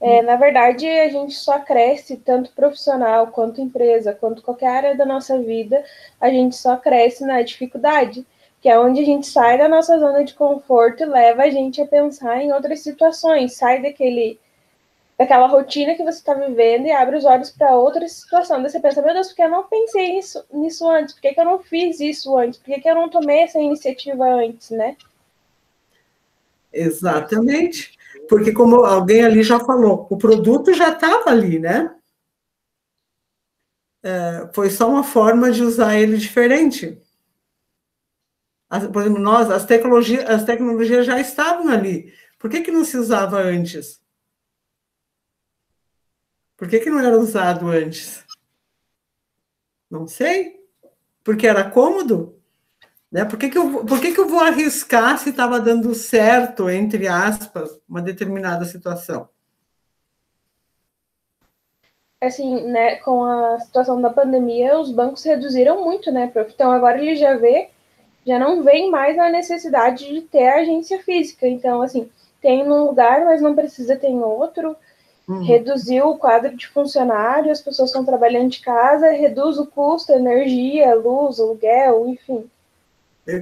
Na verdade, a gente só cresce, tanto profissional, quanto empresa, quanto qualquer área da nossa vida, a gente só cresce na dificuldade, que é onde a gente sai da nossa zona de conforto e leva a gente a pensar em outras situações, sai daquela rotina que você está vivendo e abre os olhos para outra situação. Daí você pensa, meu Deus, por que eu não pensei nisso antes? Por que eu não fiz isso antes? Por que eu não tomei essa iniciativa antes, né? Exatamente. Porque, como alguém ali já falou, o produto já estava ali, né? Foi só uma forma de usar ele diferente. Por exemplo, as tecnologias já estavam ali. Por que não se usava antes? Por que não era usado antes? Não sei. Porque era cômodo? Né? Por que eu vou arriscar se estava dando certo, entre aspas, uma determinada situação? Assim, né, com a situação da pandemia, os bancos reduziram muito, né, prof? Então, agora ele já não vem mais a necessidade de ter a agência física. Então, assim, tem num lugar, mas não precisa ter em outro. Reduziu o quadro de funcionários, as pessoas estão trabalhando de casa, reduz o custo, energia, luz, aluguel, enfim.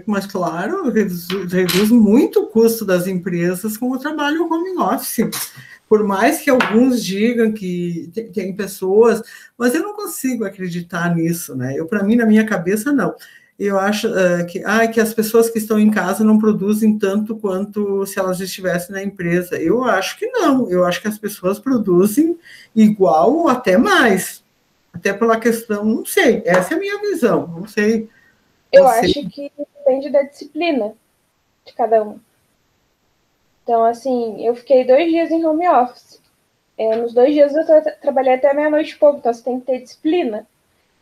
Mas, claro, reduz muito o custo das empresas com o trabalho home office. Por mais que alguns digam que tem pessoas, mas eu não consigo acreditar nisso, né? Para mim, na minha cabeça, não. Eu acho que as pessoas que estão em casa não produzem tanto quanto se elas estivessem na empresa. Eu acho que não. Eu acho que as pessoas produzem igual ou até mais. Até pela questão, não sei. Essa é a minha visão. Não sei. Eu acho que depende da disciplina de cada um. Então, assim, eu fiquei 2 dias em home office. Nos 2 dias eu trabalhei até meia-noite e pouco, então você tem que ter disciplina.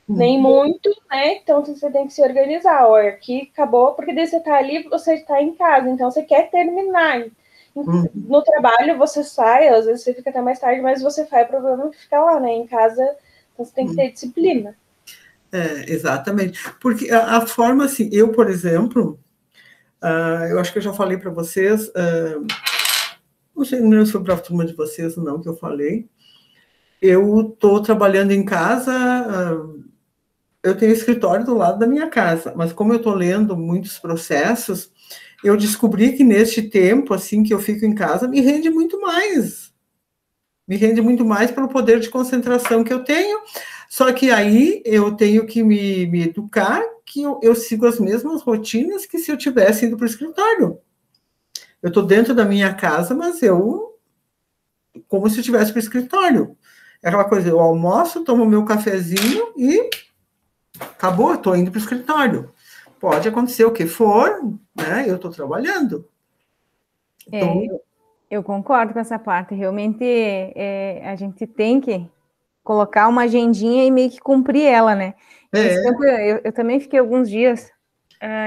Nem muito, né? Então você tem que se organizar. Olha, aqui acabou, porque daí você tá ali, você está em casa, então você quer terminar. No trabalho você sai, às vezes você fica até mais tarde, mas você faz, o problema é ficar lá, né? Em casa, então você tem que ter disciplina. Exatamente. Porque a forma, assim, eu, por exemplo, eu acho que eu já falei para vocês, não sei se foi para a turma de vocês ou não que eu falei, eu estou trabalhando em casa, eu tenho escritório do lado da minha casa, mas como eu estou lendo muitos processos, eu descobri que neste tempo, assim, que eu fico em casa, me rende muito mais. Me rende muito mais pelo poder de concentração que eu tenho. Só que aí eu tenho que me educar que eu sigo as mesmas rotinas que se eu tivesse indo para o escritório. Eu estou dentro da minha casa, mas como se eu estivesse para o escritório. É aquela coisa, eu almoço, tomo meu cafezinho e acabou, estou indo para o escritório. Pode acontecer o que for, né? Eu estou trabalhando. Então... eu concordo com essa parte. Realmente, a gente tem que colocar uma agendinha e meio que cumprir ela, né? Eu também fiquei alguns dias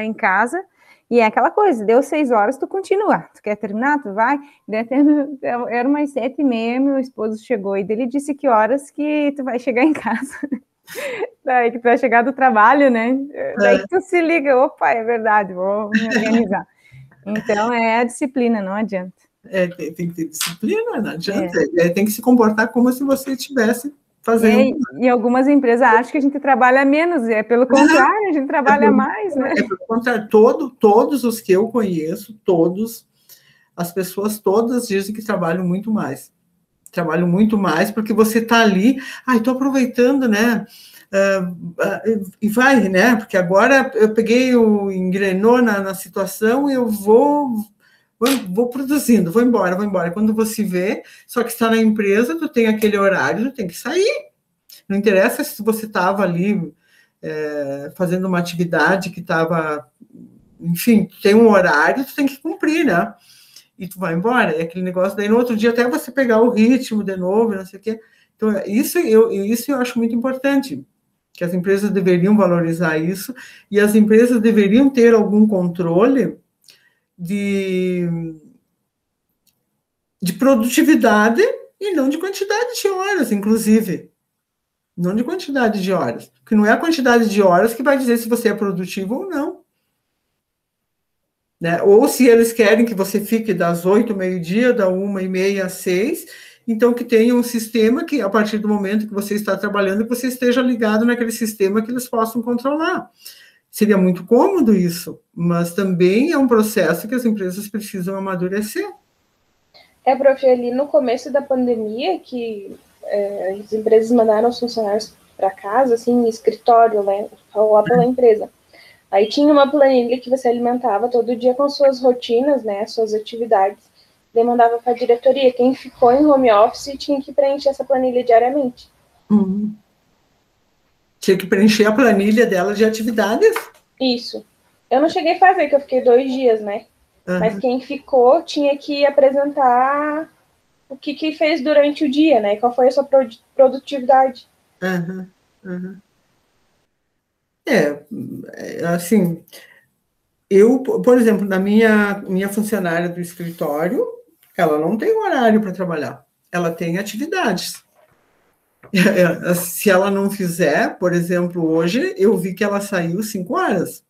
em casa, e é aquela coisa, deu 6 horas, tu continua. Tu quer terminar? Tu vai. Era umas 7h30, meu esposo chegou, e ele disse que horas que tu vai chegar em casa. Daí que tu vai chegar do trabalho, né? Daí que tu se liga, opa, é verdade, vou me organizar. Então, é a disciplina, não adianta. Tem que ter disciplina, não adianta. Tem que se comportar como se você estivesse fazendo. E algumas empresas acham que a gente trabalha menos, pelo contrário, a gente trabalha mais, né? Pelo contrário, todos os que eu conheço, as pessoas todas dizem que trabalham muito mais. Trabalham muito mais porque você está ali, estou aproveitando, né? E vai, né? Porque agora eu engrenou na situação e eu vou produzindo, vou embora. Quando você vê, só que está na empresa, tu tem aquele horário, tu tem que sair. Não interessa se você estava ali fazendo uma atividade que estava... Enfim, tu tem um horário, tu tem que cumprir, né? E tu vai embora. É aquele negócio, daí no outro dia até você pegar o ritmo de novo, não sei o quê. Então, isso eu acho muito importante, que as empresas deveriam valorizar isso, e as empresas deveriam ter algum controle de produtividade e não de quantidade de horas, inclusive. Não de quantidade de horas. Porque não é a quantidade de horas que vai dizer se você é produtivo ou não. Né? Ou se eles querem que você fique das 8h, meio-dia, da 1h30 às 6h, Então, que tenha um sistema que, a partir do momento que você está trabalhando, que você esteja ligado naquele sistema que eles possam controlar. Seria muito cômodo isso, mas também é um processo que as empresas precisam amadurecer. Prof, ali no começo da pandemia, que as empresas mandaram os funcionários para casa, assim, escritório, né, lá pela empresa. Aí tinha uma planilha que você alimentava todo dia com suas rotinas, né, suas atividades. Demandava para a diretoria. Quem ficou em home office tinha que preencher essa planilha diariamente. Uhum. Tinha que preencher a planilha dela de atividades? Isso. Eu não cheguei a fazer, que eu fiquei 2 dias, né? Uhum. Mas quem ficou tinha que apresentar o que fez durante o dia, né? Qual foi a sua produtividade. Uhum. Uhum. Assim, eu, por exemplo, na minha funcionária do escritório, ela não tem horário para trabalhar, ela tem atividades. Se ela não fizer, por exemplo, hoje, eu vi que ela saiu 5 horas,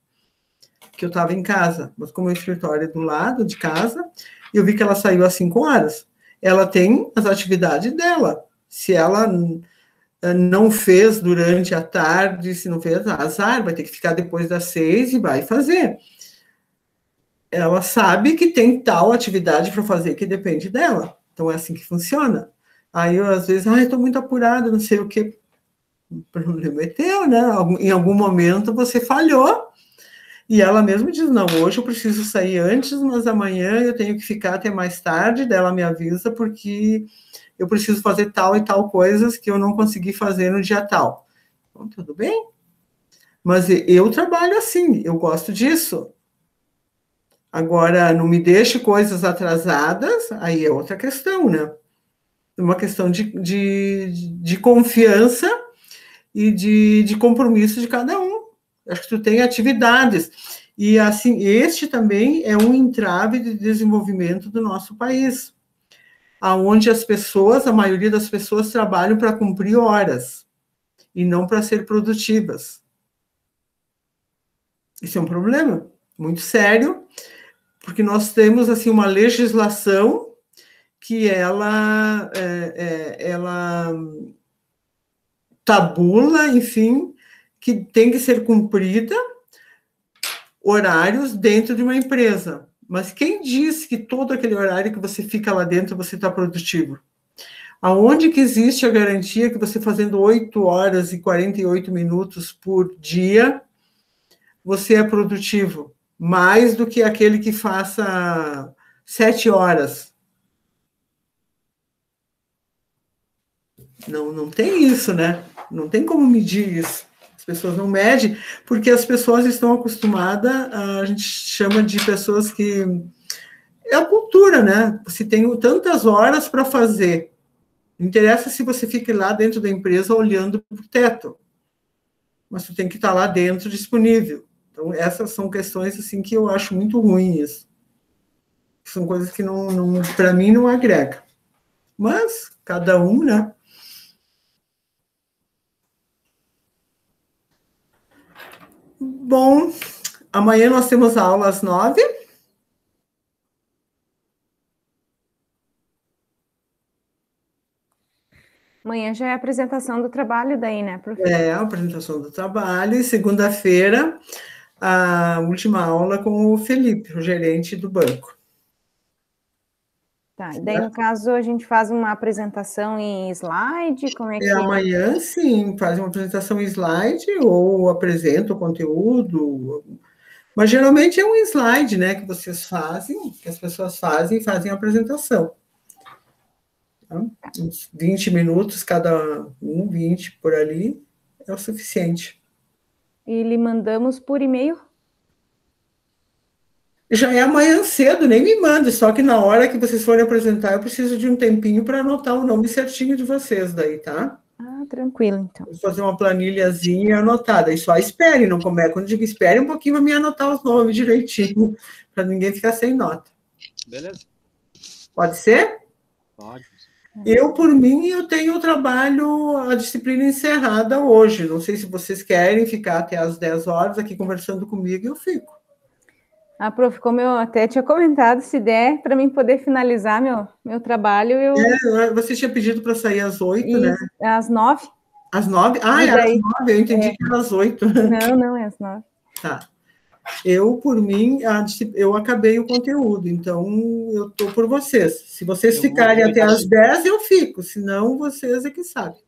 que eu estava em casa, mas como o escritório é do lado de casa, eu vi que ela saiu às 5 horas. Ela tem as atividades dela. Se ela não fez durante a tarde, se não fez, azar, vai ter que ficar depois das 6 e vai fazer. Ela sabe que tem tal atividade para fazer que depende dela. Então, é assim que funciona. Aí, eu, às vezes, estou muito apurada, não sei o quê. O problema é teu, né? Em algum momento você falhou, e ela mesma diz, não, hoje eu preciso sair antes, mas amanhã eu tenho que ficar até mais tarde, daí ela me avisa, porque eu preciso fazer tal e tal coisas que eu não consegui fazer no dia tal. Então, tudo bem. Mas eu trabalho assim, eu gosto disso. Agora, não me deixe coisas atrasadas, aí é outra questão, né? É uma questão de confiança e de compromisso de cada um. Acho que tu tem atividades. E, assim, este também é um entrave de desenvolvimento do nosso país, onde as pessoas, a maioria das pessoas, trabalham para cumprir horas e não para ser produtivas. Isso é um problema muito sério, porque nós temos, assim, uma legislação que ela tabula, enfim, que tem que ser cumprida horários dentro de uma empresa. Mas quem diz que todo aquele horário que você fica lá dentro você está produtivo? Aonde que existe a garantia que você fazendo 8 horas e 48 minutos por dia, você é produtivo? Mais do que aquele que faça 7 horas. Não tem isso, né? Não tem como medir isso. As pessoas não medem, porque as pessoas estão acostumadas, a gente chama de pessoas que... É a cultura, né? Você tem tantas horas para fazer. Não interessa se você fica lá dentro da empresa olhando para o teto, mas você tem que estar lá dentro disponível. Então, essas são questões assim, que eu acho muito ruins. São coisas que, para mim, não agrega. Mas, cada um, né? Bom, amanhã nós temos aula às 9. Amanhã já é a apresentação do trabalho daí, né, professor? É, a apresentação do trabalho. E segunda-feira, a última aula com o Felipe, o gerente do banco. Tá, e daí, no caso, a gente faz uma apresentação em slide, como é que... Amanhã, sim, faz uma apresentação em slide ou apresenta o conteúdo, mas geralmente é um slide, né, que vocês fazem, que as pessoas fazem a apresentação. Então, uns 20 minutos cada um, 20 por ali, é o suficiente. E lhe mandamos por e-mail? Já é amanhã cedo, nem me mande, só que na hora que vocês forem apresentar, eu preciso de um tempinho para anotar o nome certinho de vocês daí, tá? Ah, tranquilo, então. Vou fazer uma planilhazinha anotada, e só espere, não começa. Quando eu digo espere um pouquinho, para me anotar os nomes direitinho, para ninguém ficar sem nota. Beleza. Pode ser? Pode. Eu, por mim, eu tenho o trabalho, a disciplina encerrada hoje. Não sei se vocês querem ficar até às 10 horas aqui conversando comigo, eu fico. Prof, como eu até tinha comentado, se der para mim poder finalizar meu trabalho, eu... Você tinha pedido para sair às 8, né? Às 9. Às 9? Ah, E era às daí- 9, eu entendi que era às 8. Não, é às 9. Tá. Eu, por mim, eu acabei o conteúdo, então eu estou por vocês. Se vocês ficarem até às 10, eu fico, senão vocês é que sabem.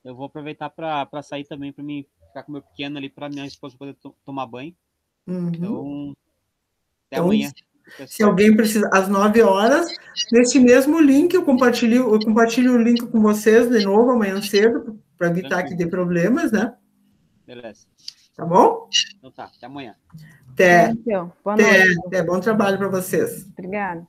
Eu vou aproveitar para sair também, para mim ficar com o meu pequeno ali, para minha esposa poder tomar banho. Uhum. Então, até Então, amanhã. Se alguém precisa, às 9 horas, nesse mesmo link, eu compartilho o link com vocês de novo amanhã cedo, para evitar que dê problemas, né? Beleza. Tá bom? Então tá, até amanhã. Até. Então, boa noite. Até. Bom trabalho para vocês. Obrigada.